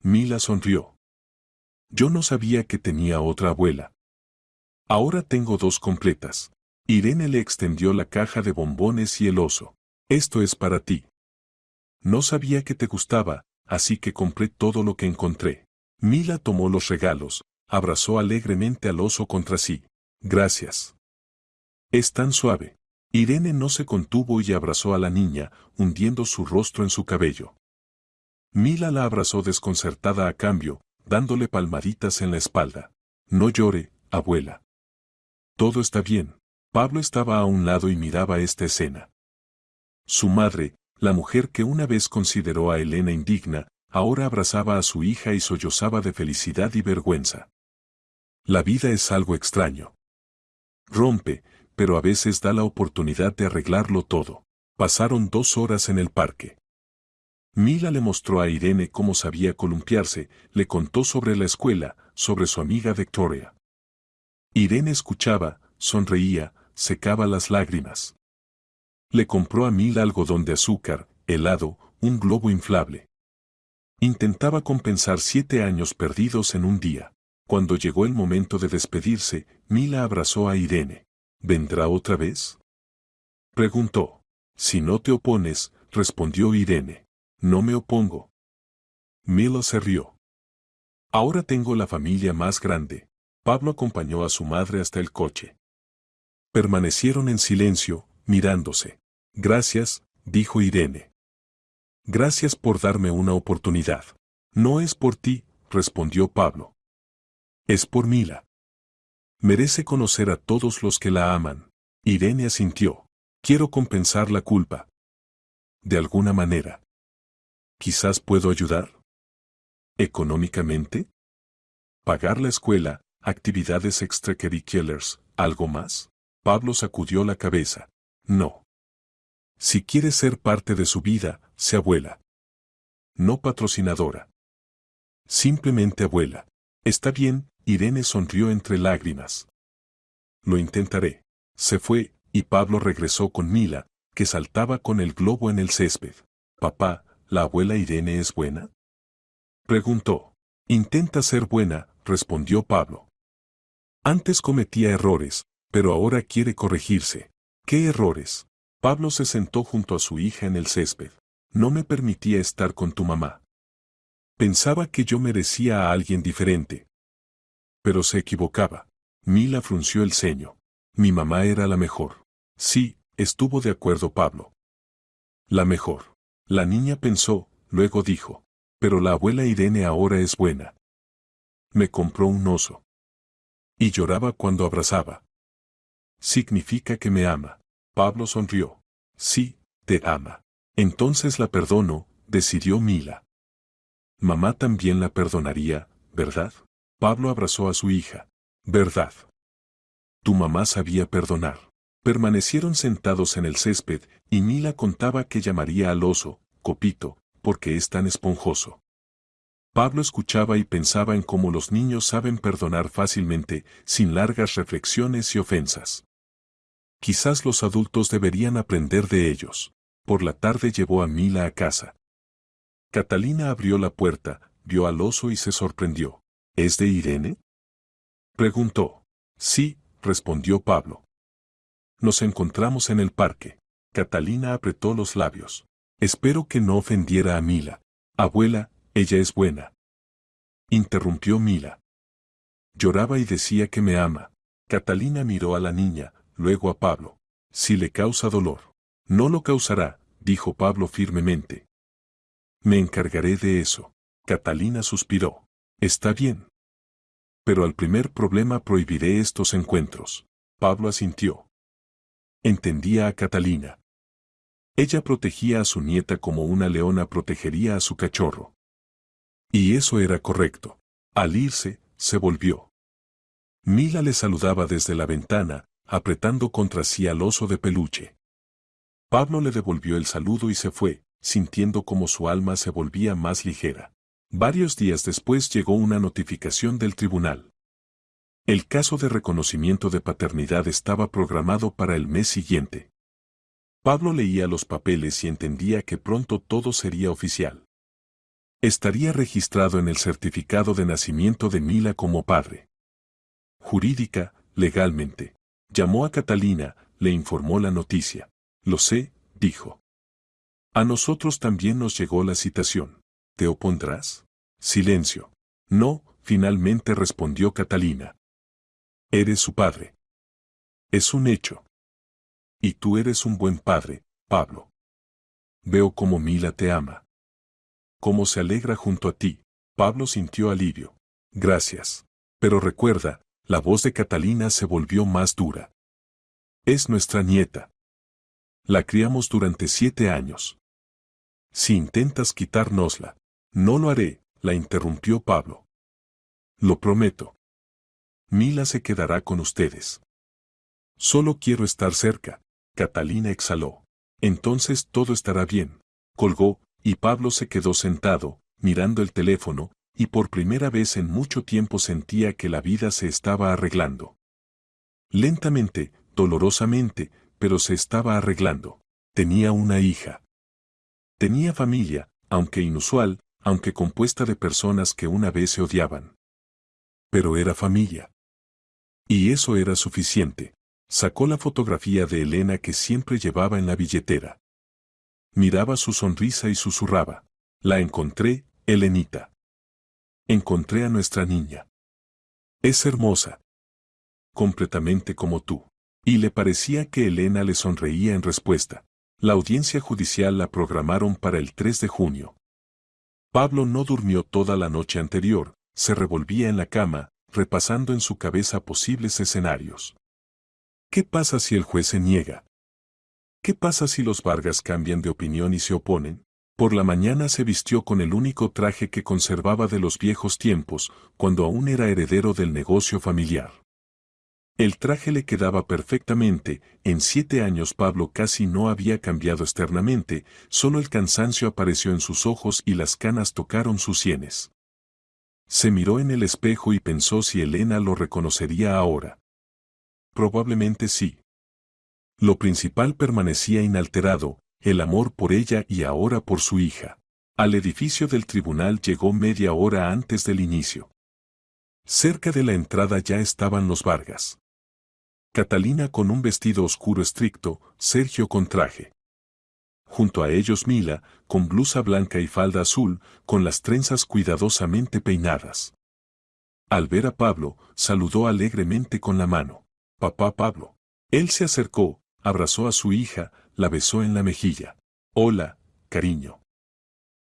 Mila sonrió. «Yo no sabía que tenía otra abuela. Ahora tengo 2 completas». Irene le extendió la caja de bombones y el oso. «Esto es para ti. No sabía que te gustaba, así que compré todo lo que encontré». Mila tomó los regalos, abrazó alegremente al oso contra sí. «Gracias. Es tan suave». Irene no se contuvo y abrazó a la niña, hundiendo su rostro en su cabello. Mila la abrazó desconcertada a cambio, dándole palmaditas en la espalda. «No llore, abuela. Todo está bien». Pablo estaba a un lado y miraba esta escena. Su madre, la mujer que una vez consideró a Elena indigna, ahora abrazaba a su hija y sollozaba de felicidad y vergüenza. La vida es algo extraño. Rompe, pero a veces da la oportunidad de arreglarlo todo. Pasaron 2 horas en el parque. Mila le mostró a Irene cómo sabía columpiarse, le contó sobre la escuela, sobre su amiga Victoria. Irene escuchaba, sonreía, secaba las lágrimas. Le compró a Mila algodón de azúcar, helado, un globo inflable. Intentaba compensar 7 años perdidos en un día. Cuando llegó el momento de despedirse, Mila abrazó a Irene. «¿Vendrá otra vez?», preguntó. «Si no te opones», respondió Irene. «No me opongo». Mila se rió. «Ahora tengo la familia más grande». Pablo acompañó a su madre hasta el coche. Permanecieron en silencio, mirándose. «Gracias», dijo Irene. «Gracias por darme una oportunidad». «No es por ti», respondió Pablo. «Es por Mila. Merece conocer a todos los que la aman». Irene asintió. «Quiero compensar la culpa. De alguna manera. Quizás puedo ayudar. ¿Económicamente? ¿Pagar la escuela, actividades extracurriculares, algo más?». Pablo sacudió la cabeza. «No. Si quieres ser parte de su vida, sé abuela. No patrocinadora. Simplemente abuela». «Está bien», Irene sonrió entre lágrimas. «Lo intentaré». Se fue, y Pablo regresó con Mila, que saltaba con el globo en el césped. «Papá, ¿la abuela Irene es buena?», preguntó. «Intenta ser buena», respondió Pablo. «Antes cometía errores, pero ahora quiere corregirse». «¿Qué errores?». Pablo se sentó junto a su hija en el césped. «No me permitía estar con tu mamá. Pensaba que yo merecía a alguien diferente. Pero se equivocaba». Mila frunció el ceño. «Mi mamá era la mejor». «Sí», estuvo de acuerdo Pablo. «La mejor». La niña pensó, luego dijo. «Pero la abuela Irene ahora es buena. Me compró un oso. Y lloraba cuando abrazaba. Significa que me ama». Pablo sonrió. «Sí, te ama. Entonces la perdono», decidió Mila. «Mamá también la perdonaría, ¿verdad?». Pablo abrazó a su hija. «¿Verdad? Tu mamá sabía perdonar». Permanecieron sentados en el césped, y Mila contaba que llamaría al oso, copito, porque es tan esponjoso. Pablo escuchaba y pensaba en cómo los niños saben perdonar fácilmente, sin largas reflexiones y ofensas. Quizás los adultos deberían aprender de ellos. Por la tarde llevó a Mila a casa. Catalina abrió la puerta, vio al oso y se sorprendió. ¿Es de Irene?, preguntó. Sí, respondió Pablo. Nos encontramos en el parque. Catalina apretó los labios. Espero que no ofendiera a Mila. Abuela, ella es buena. Interrumpió Mila. Lloraba y decía que me ama. Catalina miró a la niña, luego a Pablo. Si le causa dolor. No lo causará, dijo Pablo firmemente. Me encargaré de eso. Catalina suspiró. Está bien. Pero al primer problema prohibiré estos encuentros. Pablo asintió. Entendía a Catalina. Ella protegía a su nieta como una leona protegería a su cachorro. Y eso era correcto. Al irse, se volvió. Mila le saludaba desde la ventana, apretando contra sí al oso de peluche. Pablo le devolvió el saludo y se fue, sintiendo como su alma se volvía más ligera. Varios días después llegó una notificación del tribunal. El caso de reconocimiento de paternidad estaba programado para el mes siguiente. Pablo leía los papeles y entendía que pronto todo sería oficial. Estaría registrado en el certificado de nacimiento de Mila como padre. Jurídica, legalmente. Llamó a Catalina, le informó la noticia. Lo sé, dijo. A nosotros también nos llegó la citación. ¿Te opondrás? Silencio. No, finalmente respondió Catalina. Eres su padre. Es un hecho. Y tú eres un buen padre, Pablo. Veo cómo Mila te ama. Cómo se alegra junto a ti. Pablo sintió alivio. Gracias. Pero recuerda, la voz de Catalina se volvió más dura. Es nuestra nieta. La criamos durante 7 años. Si intentas quitárnosla, no lo haré, la interrumpió Pablo. Lo prometo. Mila se quedará con ustedes. Solo quiero estar cerca. Catalina exhaló. Entonces todo estará bien. Colgó, y Pablo se quedó sentado, mirando el teléfono, y por primera vez en mucho tiempo sentía que la vida se estaba arreglando. Lentamente, dolorosamente, pero se estaba arreglando. Tenía una hija. Tenía familia, aunque inusual, aunque compuesta de personas que una vez se odiaban. Pero era familia. Y eso era suficiente. Sacó la fotografía de Elena que siempre llevaba en la billetera. Miraba su sonrisa y susurraba. La encontré, Elenita. Encontré a nuestra niña. Es hermosa. Completamente como tú. Y le parecía que Elena le sonreía en respuesta. La audiencia judicial la programaron para el 3 de junio. Pablo no durmió toda la noche anterior, se revolvía en la cama, repasando en su cabeza posibles escenarios. ¿Qué pasa si el juez se niega? ¿Qué pasa si los Vargas cambian de opinión y se oponen? Por la mañana se vistió con el único traje que conservaba de los viejos tiempos, cuando aún era heredero del negocio familiar. El traje le quedaba perfectamente, en 7 años Pablo casi no había cambiado externamente, solo el cansancio apareció en sus ojos y las canas tocaron sus sienes. Se miró en el espejo y pensó si Elena lo reconocería ahora. Probablemente sí. Lo principal permanecía inalterado, el amor por ella y ahora por su hija. Al edificio del tribunal llegó media hora antes del inicio. Cerca de la entrada ya estaban los Vargas. Catalina con un vestido oscuro estricto, Sergio con traje. Junto a ellos Mila, con blusa blanca y falda azul, con las trenzas cuidadosamente peinadas. Al ver a Pablo, saludó alegremente con la mano. Papá Pablo. Él se acercó, abrazó a su hija, la besó en la mejilla. Hola, cariño.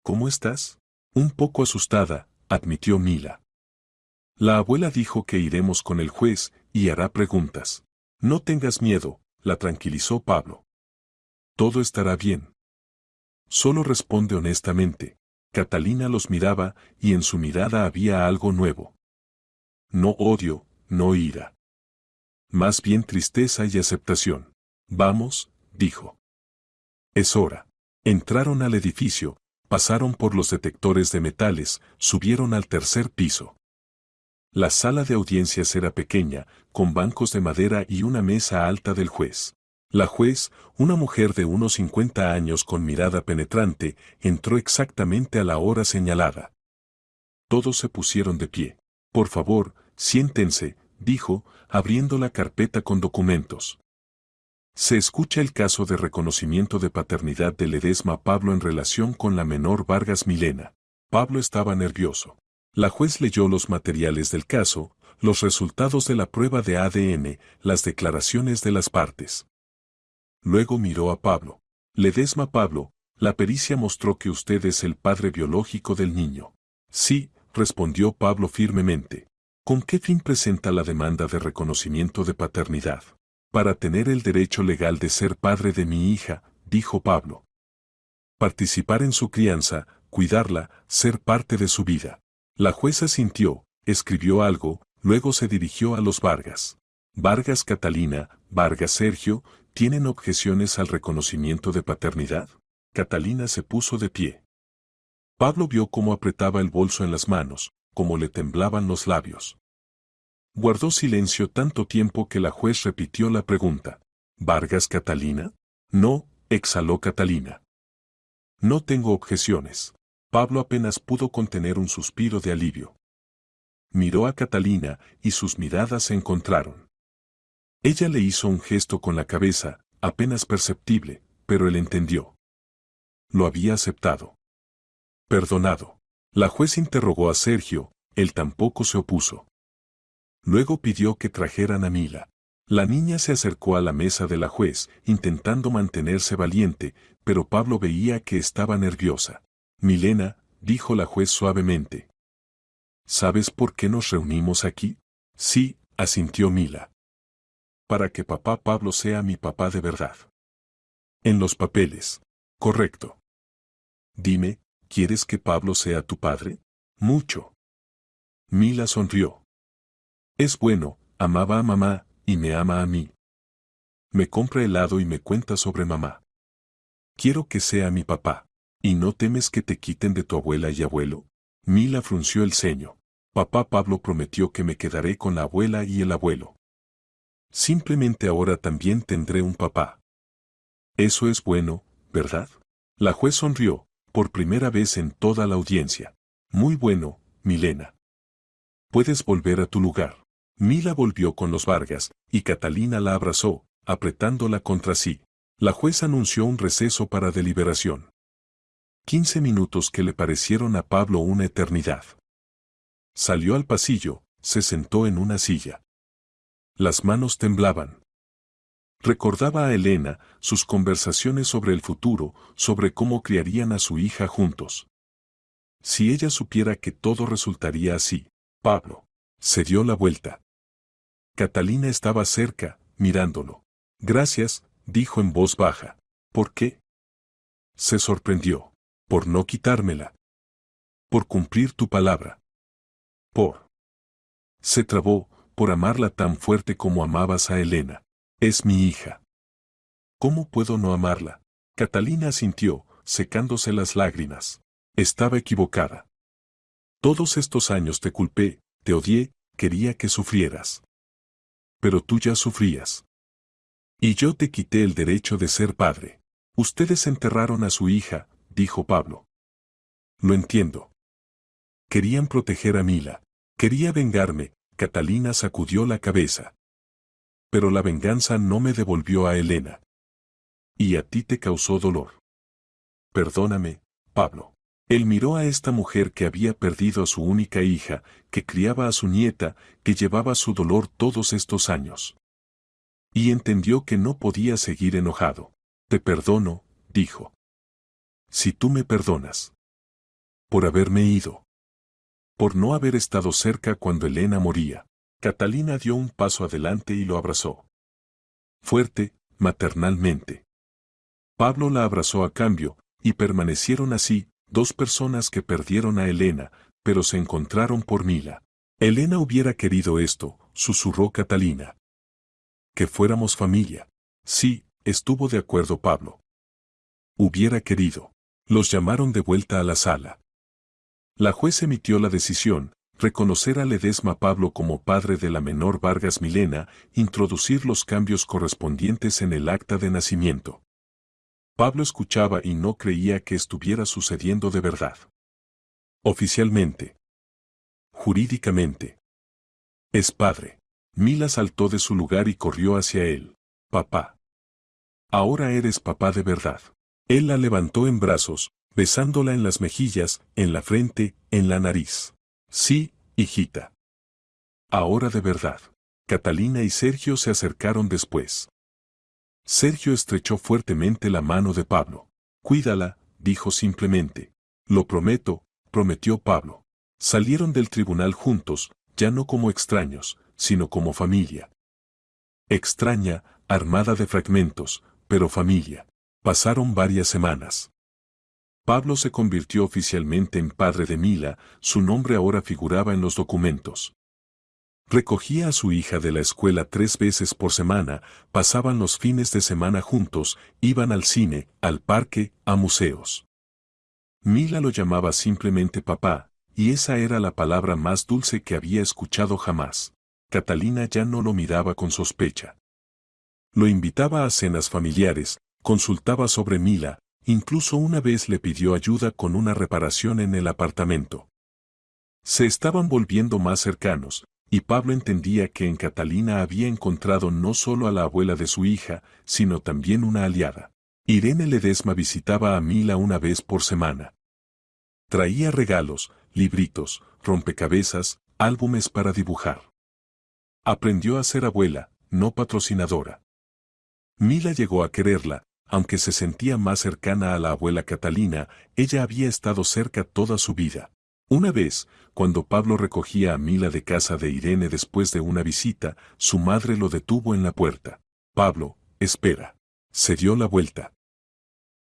¿Cómo estás? Un poco asustada, admitió Mila. La abuela dijo que iremos con el juez y hará preguntas. No tengas miedo, la tranquilizó Pablo. Todo estará bien. Solo responde honestamente. Catalina los miraba y en su mirada había algo nuevo. No odio, no ira. Más bien tristeza y aceptación. Vamos, dijo. Es hora. Entraron al edificio, pasaron por los detectores de metales, subieron al tercer piso. La sala de audiencias era pequeña, con bancos de madera y una mesa alta del juez. La juez, una mujer de unos 50 años con mirada penetrante, entró exactamente a la hora señalada. Todos se pusieron de pie. Por favor, siéntense, dijo, abriendo la carpeta con documentos. Se escucha el caso de reconocimiento de paternidad de Ledesma Pablo en relación con la menor Vargas Milena. Pablo estaba nervioso. La juez leyó los materiales del caso, los resultados de la prueba de ADN, las declaraciones de las partes. Luego miró a Pablo. Ledesma Pablo, la pericia mostró que usted es el padre biológico del niño. Sí, respondió Pablo firmemente. ¿Con qué fin presenta la demanda de reconocimiento de paternidad? Para tener el derecho legal de ser padre de mi hija, dijo Pablo. Participar en su crianza, cuidarla, ser parte de su vida. La jueza sintió, escribió algo, luego se dirigió a los Vargas. Vargas Catalina, Vargas Sergio, ¿tienen objeciones al reconocimiento de paternidad? Catalina se puso de pie. Pablo vio cómo apretaba el bolso en las manos, cómo le temblaban los labios. Guardó silencio tanto tiempo que la juez repitió la pregunta. ¿Vargas Catalina? No, exhaló Catalina. No tengo objeciones. Pablo apenas pudo contener un suspiro de alivio. Miró a Catalina y sus miradas se encontraron. Ella le hizo un gesto con la cabeza, apenas perceptible, pero él entendió. Lo había aceptado. Perdonado. La juez interrogó a Sergio, él tampoco se opuso. Luego pidió que trajeran a Mila. La niña se acercó a la mesa de la juez, intentando mantenerse valiente, pero Pablo veía que estaba nerviosa. Milena, dijo la juez suavemente. ¿Sabes por qué nos reunimos aquí? Sí, asintió Mila. Para que papá Pablo sea mi papá de verdad. En los papeles. Correcto. Dime, ¿quieres que Pablo sea tu padre? Mucho. Mila sonrió. Es bueno, amaba a mamá, y me ama a mí. Me compra helado y me cuenta sobre mamá. Quiero que sea mi papá. ¿Y no temes que te quiten de tu abuela y abuelo? Mila frunció el ceño. Papá Pablo prometió que me quedaré con la abuela y el abuelo. Simplemente ahora también tendré un papá. Eso es bueno, ¿verdad? La juez sonrió, por primera vez en toda la audiencia. Muy bueno, Milena. Puedes volver a tu lugar. Mila volvió con los Vargas, y Catalina la abrazó, apretándola contra sí. La juez anunció un receso para deliberación. 15 minutos que le parecieron a Pablo una eternidad. Salió al pasillo, se sentó en una silla. Las manos temblaban. Recordaba a Elena, sus conversaciones sobre el futuro, sobre cómo criarían a su hija juntos. Si ella supiera que todo resultaría así, Pablo. Se dio la vuelta. Catalina estaba cerca, mirándolo. Gracias, dijo en voz baja. ¿Por qué? Se sorprendió. Por no quitármela. Por cumplir tu palabra. Por. Se trabó, por amarla tan fuerte como amabas a Elena. Es mi hija. ¿Cómo puedo no amarla? Catalina asintió, secándose las lágrimas. Estaba equivocada. Todos estos años te culpé, te odié, quería que sufrieras. Pero tú ya sufrías. Y yo te quité el derecho de ser padre. Ustedes enterraron a su hija, dijo Pablo. Lo entiendo. Querían proteger a Mila. Quería vengarme, Catalina sacudió la cabeza. Pero la venganza no me devolvió a Elena. Y a ti te causó dolor. Perdóname, Pablo. Él miró a esta mujer que había perdido a su única hija, que criaba a su nieta, que llevaba su dolor todos estos años. Y entendió que no podía seguir enojado. Te perdono, dijo. Si tú me perdonas. Por haberme ido. Por no haber estado cerca cuando Elena moría. Catalina dio un paso adelante y lo abrazó. Fuerte, maternalmente. Pablo la abrazó a cambio, y permanecieron así, dos personas que perdieron a Elena, pero se encontraron por Mila. Elena hubiera querido esto, susurró Catalina. Que fuéramos familia. Sí, estuvo de acuerdo Pablo. Hubiera querido. Los llamaron de vuelta a la sala. La juez emitió la decisión: reconocer a Ledesma Pablo como padre de la menor Vargas Milena, introducir los cambios correspondientes en el acta de nacimiento. Pablo escuchaba y no creía que estuviera sucediendo de verdad. Oficialmente. Jurídicamente. Es padre. Mila saltó de su lugar y corrió hacia él. Papá. Ahora eres papá de verdad. Él la levantó en brazos, besándola en las mejillas, en la frente, en la nariz. Sí, hijita. Ahora de verdad. Catalina y Sergio se acercaron después. Sergio estrechó fuertemente la mano de Pablo. Cuídala, dijo simplemente. Lo prometo, prometió Pablo. Salieron del tribunal juntos, ya no como extraños, sino como familia. Extraña, armada de fragmentos, pero familia. Pasaron varias semanas. Pablo se convirtió oficialmente en padre de Mila, su nombre ahora figuraba en los documentos. Recogía a su hija de la escuela 3 veces por semana, pasaban los fines de semana juntos, iban al cine, al parque, a museos. Mila lo llamaba simplemente papá, y esa era la palabra más dulce que había escuchado jamás. Catalina ya no lo miraba con sospecha. Lo invitaba a cenas familiares, consultaba sobre Mila, incluso una vez le pidió ayuda con una reparación en el apartamento. Se estaban volviendo más cercanos, y Pablo entendía que en Catalina había encontrado no solo a la abuela de su hija, sino también una aliada. Irene Ledesma visitaba a Mila una vez por semana. Traía regalos, libritos, rompecabezas, álbumes para dibujar. Aprendió a ser abuela, no patrocinadora. Mila llegó a quererla, aunque se sentía más cercana a la abuela Catalina, ella había estado cerca toda su vida. Una vez, cuando Pablo recogía a Mila de casa de Irene después de una visita, su madre lo detuvo en la puerta. Pablo, espera. Se dio la vuelta.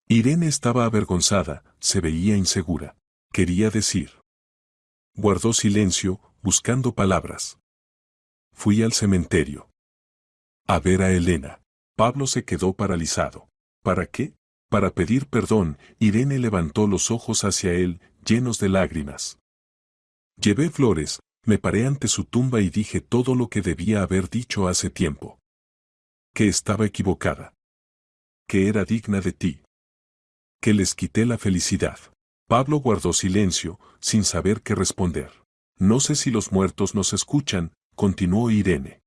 Irene estaba avergonzada, se veía insegura. Quería decir. Guardó silencio, buscando palabras. Fui al cementerio. A ver a Elena. Pablo se quedó paralizado. ¿Para qué? Para pedir perdón. Irene levantó los ojos hacia él, llenos de lágrimas. Llevé flores, me paré ante su tumba y dije todo lo que debía haber dicho hace tiempo. Que estaba equivocada. Que era digna de ti. Que les quité la felicidad. Pablo guardó silencio, sin saber qué responder. No sé si los muertos nos escuchan, continuó Irene.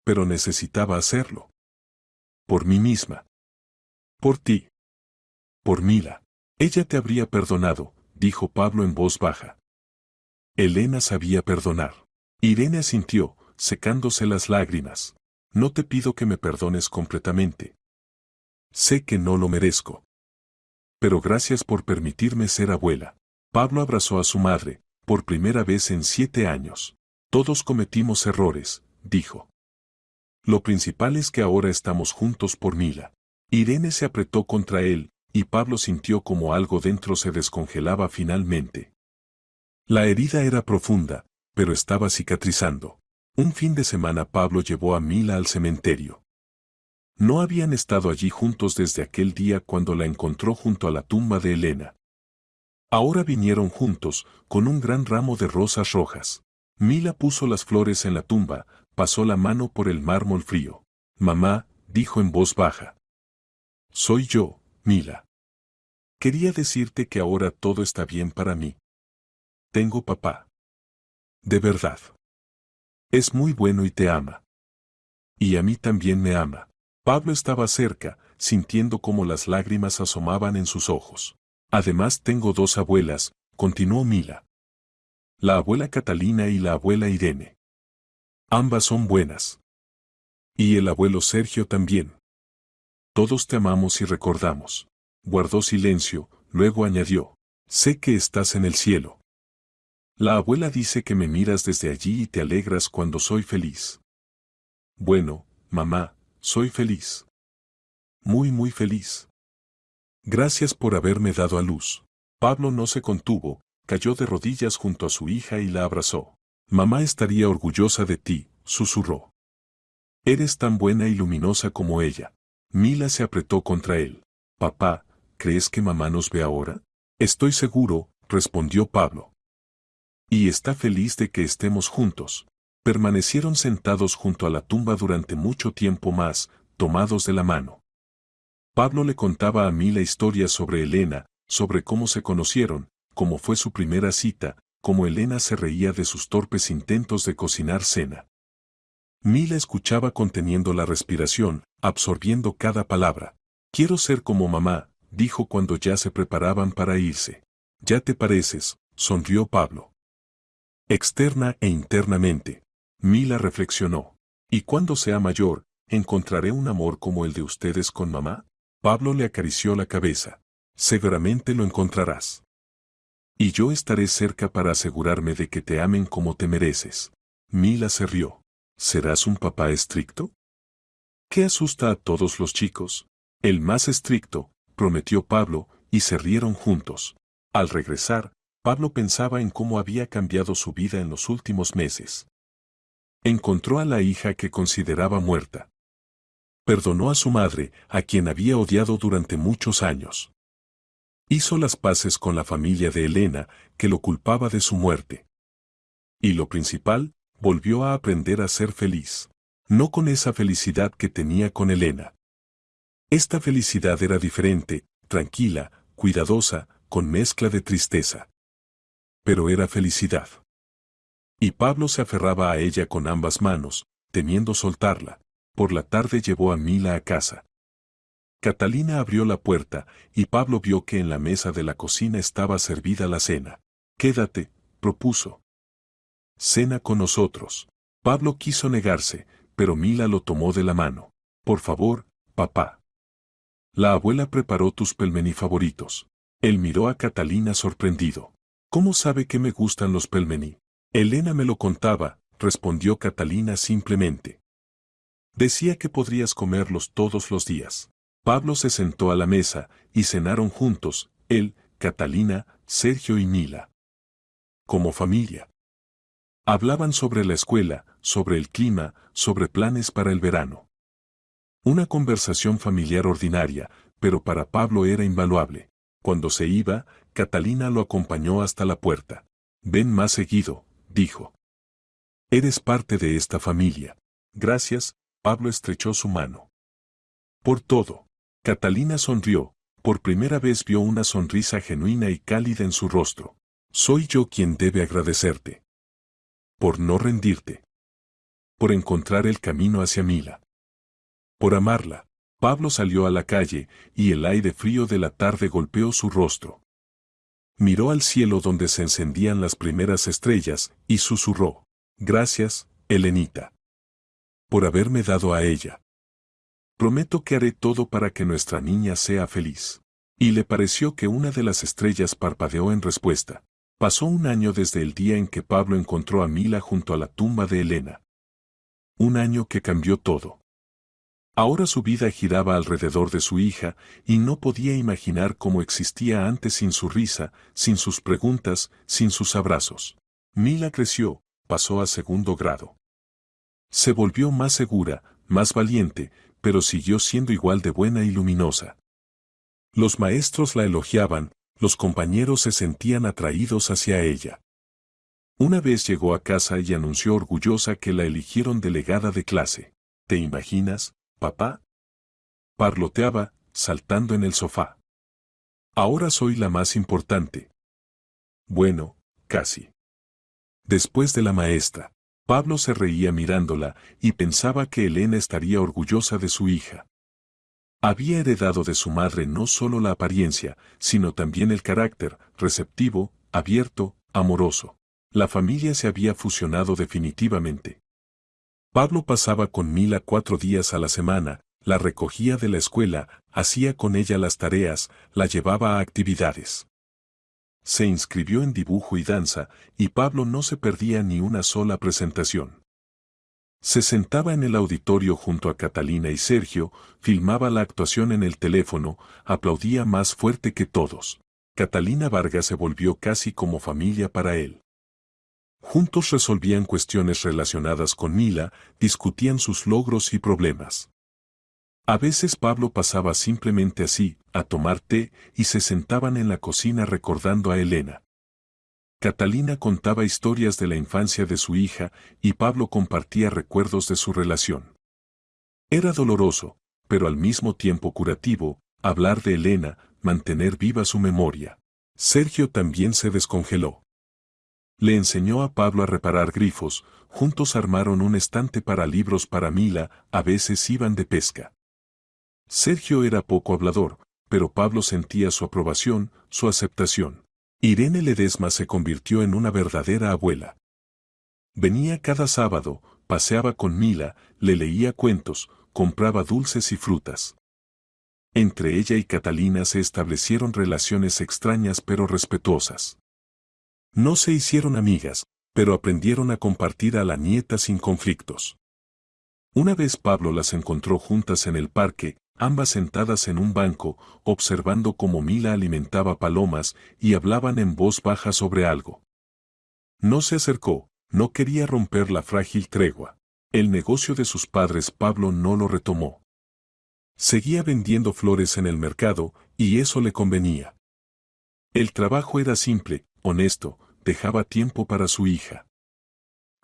Pero necesitaba hacerlo. Por mí misma. Por ti. Por Mila. Ella te habría perdonado, dijo Pablo en voz baja. Elena sabía perdonar. Irene asintió, secándose las lágrimas. No te pido que me perdones completamente. Sé que no lo merezco. Pero gracias por permitirme ser abuela. Pablo abrazó a su madre, por primera vez en 7 años. Todos cometimos errores, dijo. Lo principal es que ahora estamos juntos por Mila. Irene se apretó contra él, y Pablo sintió como algo dentro se descongelaba finalmente. La herida era profunda, pero estaba cicatrizando. Un fin de semana Pablo llevó a Mila al cementerio. No habían estado allí juntos desde aquel día cuando la encontró junto a la tumba de Elena. Ahora vinieron juntos, con un gran ramo de rosas rojas. Mila puso las flores en la tumba, pasó la mano por el mármol frío. Mamá, dijo en voz baja. Soy yo, Mila. Quería decirte que ahora todo está bien para mí. Tengo papá. De verdad. Es muy bueno y te ama. Y a mí también me ama. Pablo estaba cerca, sintiendo cómo las lágrimas asomaban en sus ojos. Además tengo 2 abuelas, continuó Mila. La abuela Catalina y la abuela Irene. Ambas son buenas. Y el abuelo Sergio también. Todos te amamos y recordamos. Guardó silencio, luego añadió. Sé que estás en el cielo. La abuela dice que me miras desde allí y te alegras cuando soy feliz. Bueno, mamá, soy feliz. Muy muy feliz. Gracias por haberme dado a luz. Pablo no se contuvo, cayó de rodillas junto a su hija y la abrazó. Mamá estaría orgullosa de ti, susurró. Eres tan buena y luminosa como ella. Mila se apretó contra él. Papá, ¿crees que mamá nos ve ahora? Estoy seguro, respondió Pablo. Y está feliz de que estemos juntos. Permanecieron sentados junto a la tumba durante mucho tiempo más, tomados de la mano. Pablo le contaba a Mila historias sobre Elena, sobre cómo se conocieron, cómo fue su primera cita, cómo Elena se reía de sus torpes intentos de cocinar cena. Mila escuchaba conteniendo la respiración, absorbiendo cada palabra. Quiero ser como mamá, dijo cuando ya se preparaban para irse. Ya te pareces, sonrió Pablo. Externa e internamente. Mila reflexionó. ¿Y cuando sea mayor, encontraré un amor como el de ustedes con mamá? Pablo le acarició la cabeza. Seguramente lo encontrarás. Y yo estaré cerca para asegurarme de que te amen como te mereces. Mila se rió. ¿Serás un papá estricto? ¿Qué asusta a todos los chicos? El más estricto, prometió Pablo, y se rieron juntos. Al regresar, Pablo pensaba en cómo había cambiado su vida en los últimos meses. Encontró a la hija que consideraba muerta. Perdonó a su madre, a quien había odiado durante muchos años. Hizo las paces con la familia de Elena, que lo culpaba de su muerte. Y lo principal, volvió a aprender a ser feliz. No con esa felicidad que tenía con Elena. Esta felicidad era diferente, tranquila, cuidadosa, con mezcla de tristeza. Pero era felicidad. Y Pablo se aferraba a ella con ambas manos, temiendo soltarla. Por la tarde llevó a Mila a casa. Catalina abrió la puerta, y Pablo vio que en la mesa de la cocina estaba servida la cena. Quédate, propuso. Cena con nosotros. Pablo quiso negarse, pero Mila lo tomó de la mano. Por favor, papá. La abuela preparó tus pelmeni favoritos. Él miró a Catalina sorprendido. ¿Cómo sabe que me gustan los pelmeni? Elena me lo contaba, respondió Catalina simplemente. Decía que podrías comerlos todos los días. Pablo se sentó a la mesa, y cenaron juntos, él, Catalina, Sergio y Mila. Como familia. Hablaban sobre la escuela, sobre el clima, sobre planes para el verano. Una conversación familiar ordinaria, pero para Pablo era invaluable. Cuando se iba, Catalina lo acompañó hasta la puerta. Ven más seguido, dijo. Eres parte de esta familia. Gracias, Pablo estrechó su mano. Por todo. Catalina sonrió, por primera vez vio una sonrisa genuina y cálida en su rostro. Soy yo quien debe agradecerte. Por no rendirte. Por encontrar el camino hacia Mila. Por amarla. Pablo salió a la calle, y el aire frío de la tarde golpeó su rostro. Miró al cielo donde se encendían las primeras estrellas, y susurró. Gracias, Elenita. Por haberme dado a ella. Prometo que haré todo para que nuestra niña sea feliz. Y le pareció que una de las estrellas parpadeó en respuesta. Pasó un año desde el día en que Pablo encontró a Mila junto a la tumba de Elena. Un año que cambió todo. Ahora su vida giraba alrededor de su hija, y no podía imaginar cómo existía antes sin su risa, sin sus preguntas, sin sus abrazos. Mila creció, pasó a segundo grado. Se volvió más segura, más valiente, pero siguió siendo igual de buena y luminosa. Los maestros la elogiaban, los compañeros se sentían atraídos hacia ella. Una vez llegó a casa y anunció orgullosa que la eligieron delegada de clase. ¿Te imaginas, papá? Parloteaba, saltando en el sofá. Ahora soy la más importante. Bueno, casi. Después de la maestra, Pablo se reía mirándola y pensaba que Elena estaría orgullosa de su hija. Había heredado de su madre no solo la apariencia, sino también el carácter, receptivo, abierto, amoroso. La familia se había fusionado definitivamente. Pablo pasaba con Mila 4 días a la semana, la recogía de la escuela, hacía con ella las tareas, la llevaba a actividades. Se inscribió en dibujo y danza, y Pablo no se perdía ni una sola presentación. Se sentaba en el auditorio junto a Catalina y Sergio, filmaba la actuación en el teléfono, aplaudía más fuerte que todos. Catalina Vargas se volvió casi como familia para él. Juntos resolvían cuestiones relacionadas con Mila, discutían sus logros y problemas. A veces Pablo pasaba simplemente así, a tomar té, y se sentaban en la cocina recordando a Elena. Catalina contaba historias de la infancia de su hija, y Pablo compartía recuerdos de su relación. Era doloroso, pero al mismo tiempo curativo, hablar de Elena, mantener viva su memoria. Sergio también se descongeló. Le enseñó a Pablo a reparar grifos, juntos armaron un estante para libros para Mila, a veces iban de pesca. Sergio era poco hablador, pero Pablo sentía su aprobación, su aceptación. Irene Ledesma se convirtió en una verdadera abuela. Venía cada sábado, paseaba con Mila, le leía cuentos, compraba dulces y frutas. Entre ella y Catalina se establecieron relaciones extrañas pero respetuosas. No se hicieron amigas, pero aprendieron a compartir a la nieta sin conflictos. Una vez Pablo las encontró juntas en el parque, ambas sentadas en un banco, observando cómo Mila alimentaba palomas y hablaban en voz baja sobre algo. No se acercó, no quería romper la frágil tregua. El negocio de sus padres Pablo no lo retomó. Seguía vendiendo flores en el mercado, y eso le convenía. El trabajo era simple, honesto, dejaba tiempo para su hija.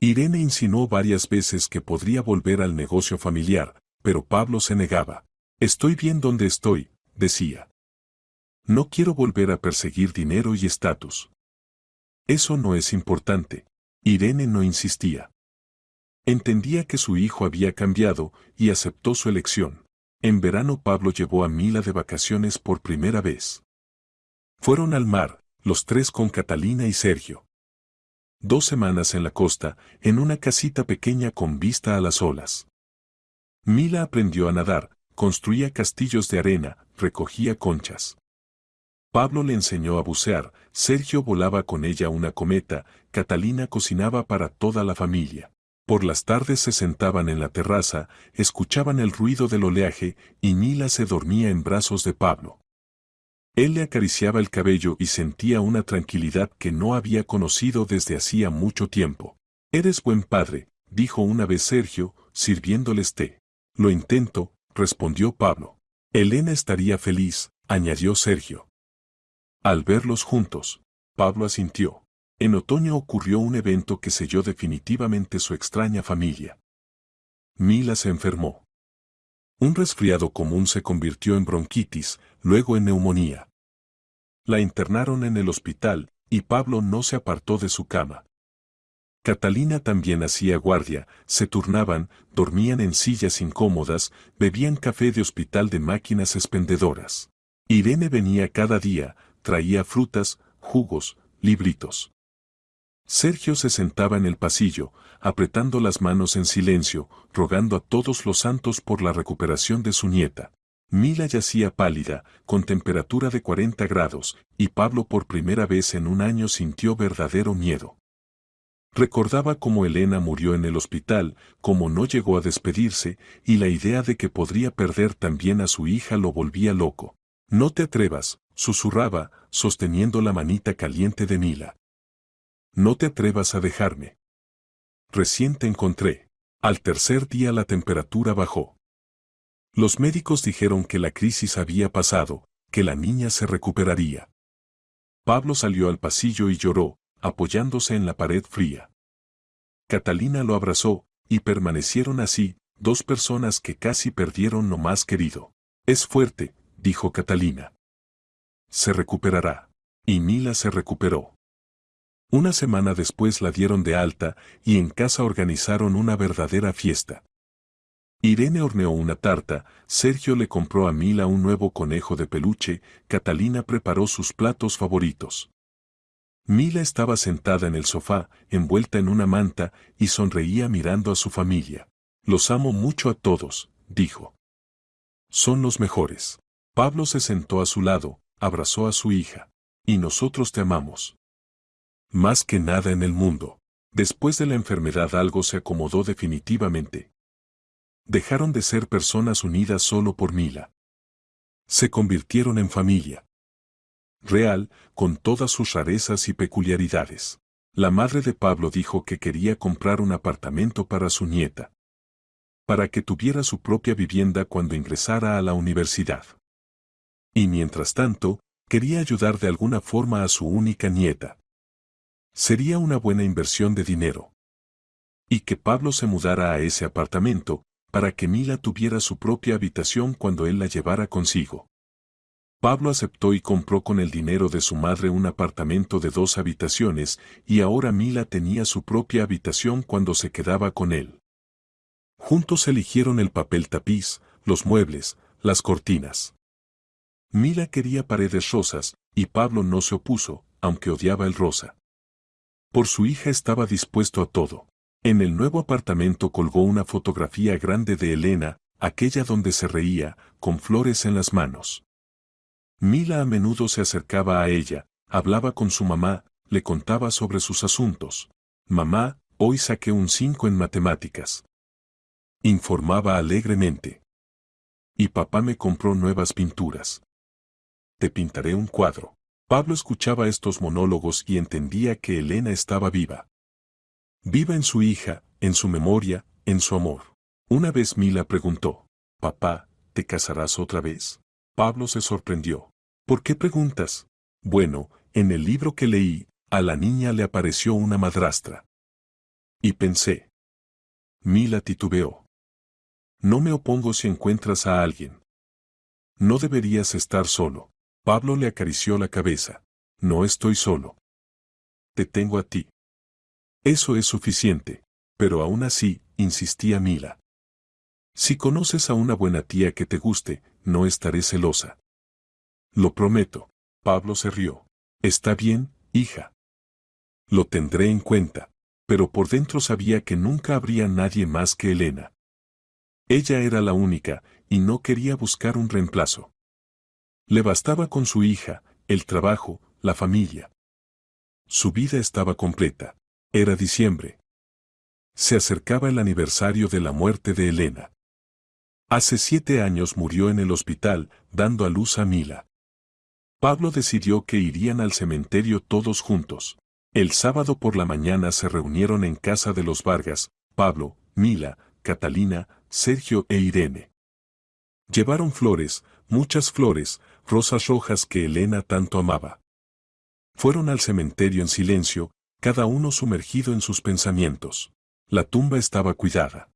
Irene insinuó varias veces que podría volver al negocio familiar, pero Pablo se negaba. Estoy bien donde estoy, decía. No quiero volver a perseguir dinero y estatus. Eso no es importante. Irene no insistía. Entendía que su hijo había cambiado y aceptó su elección. En verano Pablo llevó a Mila de vacaciones por primera vez. Fueron al mar, los tres con Catalina y Sergio. 2 semanas en la costa, en una casita pequeña con vista a las olas. Mila aprendió a nadar, construía castillos de arena, recogía conchas. Pablo le enseñó a bucear, Sergio volaba con ella una cometa, Catalina cocinaba para toda la familia. Por las tardes se sentaban en la terraza, escuchaban el ruido del oleaje, y Mila se dormía en brazos de Pablo. Él le acariciaba el cabello y sentía una tranquilidad que no había conocido desde hacía mucho tiempo. «Eres buen padre», dijo una vez Sergio, sirviéndoles té. «Lo intento», respondió Pablo. «Elena estaría feliz», añadió Sergio. Al verlos juntos, Pablo asintió. En otoño ocurrió un evento que selló definitivamente su extraña familia. Mila se enfermó. Un resfriado común se convirtió en bronquitis, luego en neumonía. La internaron en el hospital, y Pablo no se apartó de su cama. Catalina también hacía guardia, se turnaban, dormían en sillas incómodas, bebían café de hospital de máquinas expendedoras. Irene venía cada día, traía frutas, jugos, libritos. Sergio se sentaba en el pasillo, apretando las manos en silencio, rogando a todos los santos por la recuperación de su nieta. Mila yacía pálida, con temperatura de 40 grados, y Pablo por primera vez en un año sintió verdadero miedo. Recordaba cómo Elena murió en el hospital, cómo no llegó a despedirse, y la idea de que podría perder también a su hija lo volvía loco. «No te atrevas», susurraba, sosteniendo la manita caliente de Mila. «No te atrevas a dejarme. Recién te encontré». Al tercer día la temperatura bajó. Los médicos dijeron que la crisis había pasado, que la niña se recuperaría. Pablo salió al pasillo y lloró, apoyándose en la pared fría. Catalina lo abrazó, y permanecieron así, 2 personas que casi perdieron lo más querido. «Es fuerte», dijo Catalina. «Se recuperará». Y Mila se recuperó. Una semana después la dieron de alta, y en casa organizaron una verdadera fiesta. Irene horneó una tarta, Sergio le compró a Mila un nuevo conejo de peluche, Catalina preparó sus platos favoritos. Mila estaba sentada en el sofá, envuelta en una manta, y sonreía mirando a su familia. «Los amo mucho a todos», dijo. «Son los mejores». Pablo se sentó a su lado, abrazó a su hija. «Y nosotros te amamos. Más que nada en el mundo». Después de la enfermedad algo se acomodó definitivamente. Dejaron de ser personas unidas solo por Mila. Se convirtieron en familia real, con todas sus rarezas y peculiaridades. La madre de Pablo dijo que quería comprar un apartamento para su nieta. para que tuviera su propia vivienda cuando ingresara a la universidad. Y mientras tanto, quería ayudar de alguna forma a su única nieta. Sería una buena inversión de dinero. Y que Pablo se mudara a ese apartamento, para que Mila tuviera su propia habitación cuando él la llevara consigo. Pablo aceptó y compró con el dinero de su madre un apartamento de 2 habitaciones, y ahora Mila tenía su propia habitación cuando se quedaba con él. Juntos eligieron el papel tapiz, los muebles, las cortinas. Mila quería paredes rosas, y Pablo no se opuso, aunque odiaba el rosa. Por su hija estaba dispuesto a todo. En el nuevo apartamento colgó una fotografía grande de Elena, aquella donde se reía, con flores en las manos. Mila a menudo se acercaba a ella, hablaba con su mamá, le contaba sobre sus asuntos. Mamá, hoy saqué un 5 en matemáticas. Informaba alegremente. Y papá me compró nuevas pinturas. Te pintaré un cuadro. Pablo escuchaba estos monólogos y entendía que Elena estaba viva. Viva en su hija, en su memoria, en su amor. Una vez Mila preguntó, «Papá, ¿te casarás otra vez?» Pablo se sorprendió. «¿Por qué preguntas?» «Bueno, en el libro que leí, a la niña le apareció una madrastra». Y pensé. Mila titubeó. «No me opongo si encuentras a alguien. No deberías estar solo». Pablo le acarició la cabeza. «No estoy solo. Te tengo a ti». «Eso es suficiente». Pero aún así, insistía Mila. «Si conoces a una buena tía que te guste, no estaré celosa». «Lo prometo». Pablo se rió. «Está bien, hija. Lo tendré en cuenta». Pero por dentro sabía que nunca habría nadie más que Elena. Ella era la única, y no quería buscar un reemplazo. Le bastaba con su hija, el trabajo, la familia. Su vida estaba completa. Era diciembre. Se acercaba el aniversario de la muerte de Elena. Hace 7 años murió en el hospital, dando a luz a Mila. Pablo decidió que irían al cementerio todos juntos. El sábado por la mañana se reunieron en casa de los Vargas, Pablo, Mila, Catalina, Sergio e Irene. Llevaron flores, muchas flores, rosas rojas que Elena tanto amaba. Fueron al cementerio en silencio, cada uno sumergido en sus pensamientos. La tumba estaba cuidada.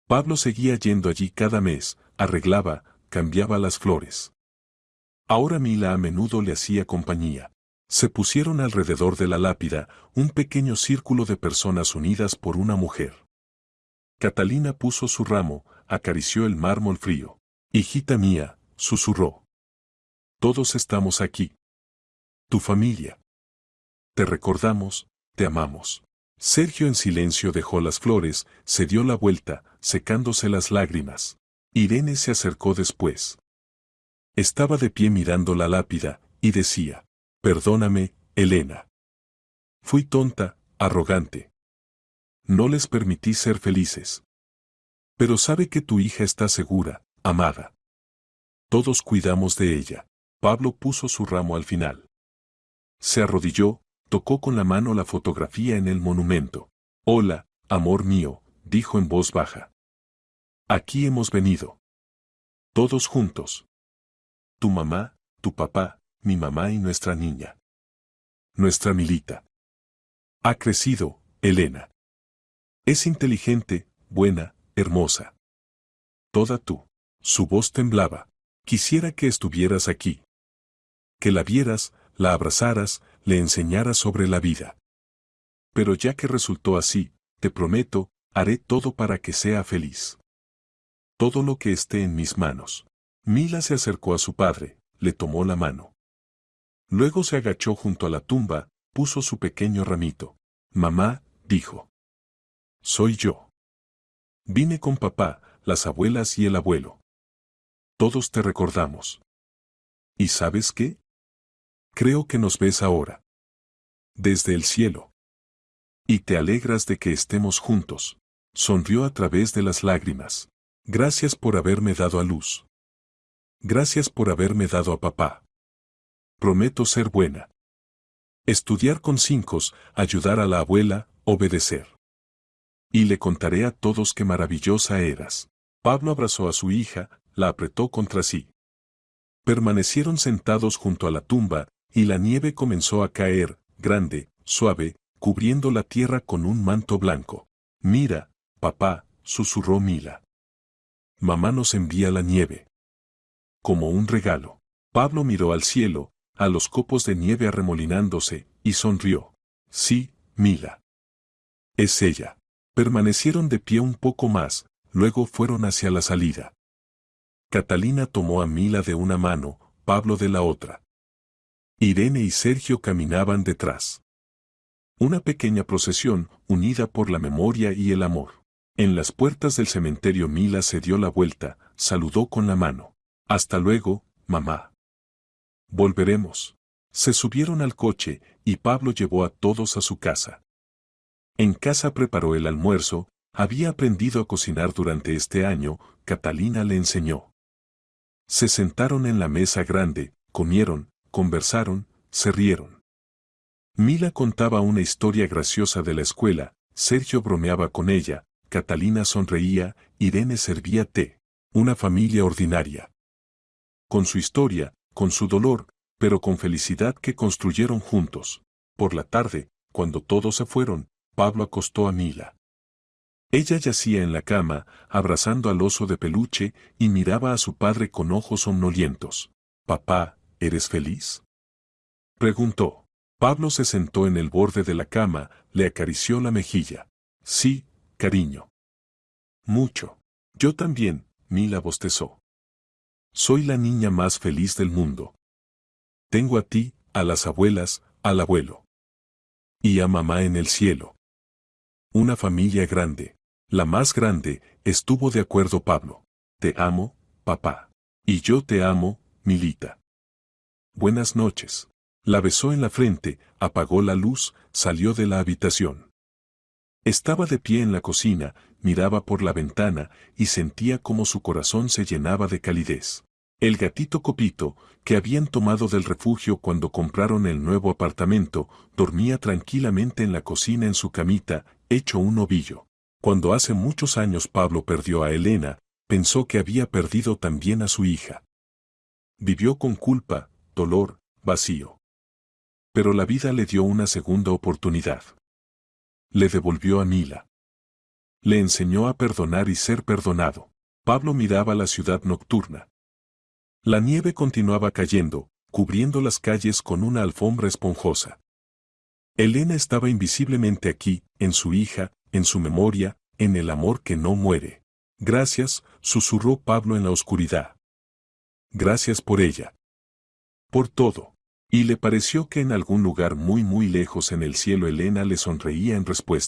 Pablo seguía yendo allí cada mes, arreglaba, cambiaba las flores. Ahora Mila a menudo le hacía compañía. Se pusieron alrededor de la lápida, un pequeño círculo de personas unidas por una mujer. Catalina puso su ramo, acarició el mármol frío. «Hijita mía», susurró. «Todos estamos aquí. Tu familia. Te recordamos, te amamos». Sergio en silencio dejó las flores, se dio la vuelta, secándose las lágrimas. Irene se acercó después. Estaba de pie mirando la lápida, y decía, «Perdóname, Elena. Fui tonta, arrogante. No les permití ser felices. Pero sabe que tu hija está segura, amada. Todos cuidamos de ella». Pablo puso su ramo al final. Se arrodilló, tocó con la mano la fotografía en el monumento. «Hola, amor mío», dijo en voz baja. «Aquí hemos venido. Todos juntos. Tu mamá, tu papá, mi mamá y nuestra niña. Nuestra Milita. Ha crecido, Elena. Es inteligente, buena, hermosa. Toda tú». Su voz temblaba. «Quisiera que estuvieras aquí. Que la vieras, la abrazaras, le enseñaras sobre la vida. Pero ya que resultó así, te prometo, haré todo para que sea feliz. Todo lo que esté en mis manos». Mila se acercó a su padre, le tomó la mano. Luego se agachó junto a la tumba, puso su pequeño ramito. «Mamá», dijo. «Soy yo. Vine con papá, las abuelas y el abuelo. Todos te recordamos. ¿Y sabes qué? Creo que nos ves ahora. Desde el cielo. Y te alegras de que estemos juntos». Sonrió a través de las lágrimas. «Gracias por haberme dado a luz. Gracias por haberme dado a papá. Prometo ser buena. Estudiar con 5, ayudar a la abuela, obedecer. Y le contaré a todos qué maravillosa eras. Pablo abrazó a su hija, la apretó contra sí. Permanecieron sentados junto a la tumba, y la nieve comenzó a caer, grande, suave, cubriendo la tierra con un manto blanco. Mira, papá, susurró Mila. Mamá nos envía la nieve. Como un regalo. Pablo miró al cielo, a los copos de nieve arremolinándose, y sonrió. Sí, Mila. Es ella. Permanecieron de pie un poco más, luego fueron hacia la salida. Catalina tomó a Mila de una mano, Pablo de la otra. Irene y Sergio caminaban detrás. Una pequeña procesión, unida por la memoria y el amor. En las puertas del cementerio Mila se dio la vuelta, saludó con la mano. Hasta luego, mamá. Volveremos. Se subieron al coche, y Pablo llevó a todos a su casa. En casa preparó el almuerzo, había aprendido a cocinar durante este año, Catalina le enseñó. Se sentaron en la mesa grande, comieron, conversaron, se rieron. Mila contaba una historia graciosa de la escuela, Sergio bromeaba con ella, Catalina sonreía, Irene servía té. Una familia ordinaria. Con su historia, con su dolor, pero con felicidad que construyeron juntos. Por la tarde, cuando todos se fueron, Pablo acostó a Mila. Ella yacía en la cama, abrazando al oso de peluche, y miraba a su padre con ojos somnolientos. «Papá, ¿eres feliz?», preguntó. Pablo se sentó en el borde de la cama, le acarició la mejilla. «Sí, cariño. Mucho. Yo también», Mila bostezó. «Soy la niña más feliz del mundo. Tengo a ti, a las abuelas, al abuelo. Y a mamá en el cielo. Una familia grande. La más grande», estuvo de acuerdo Pablo. «Te amo, papá. Y yo te amo, Milita. Buenas noches». La besó en la frente, apagó la luz, salió de la habitación. Estaba de pie en la cocina, miraba por la ventana, y sentía como su corazón se llenaba de calidez. El gatito Copito, que habían tomado del refugio cuando compraron el nuevo apartamento, dormía tranquilamente en la cocina en su camita, hecho un ovillo. Cuando hace muchos años Pablo perdió a Elena, pensó que había perdido también a su hija. Vivió con culpa, dolor, vacío. Pero la vida le dio una segunda oportunidad. Le devolvió a Mila. Le enseñó a perdonar y ser perdonado. Pablo miraba la ciudad nocturna. La nieve continuaba cayendo, cubriendo las calles con una alfombra esponjosa. Elena estaba invisiblemente aquí, en su hija, en su memoria, en el amor que no muere. «Gracias», susurró Pablo en la oscuridad. «Gracias por ella. Por todo». Y le pareció que en algún lugar muy lejos en el cielo Elena le sonreía en respuesta.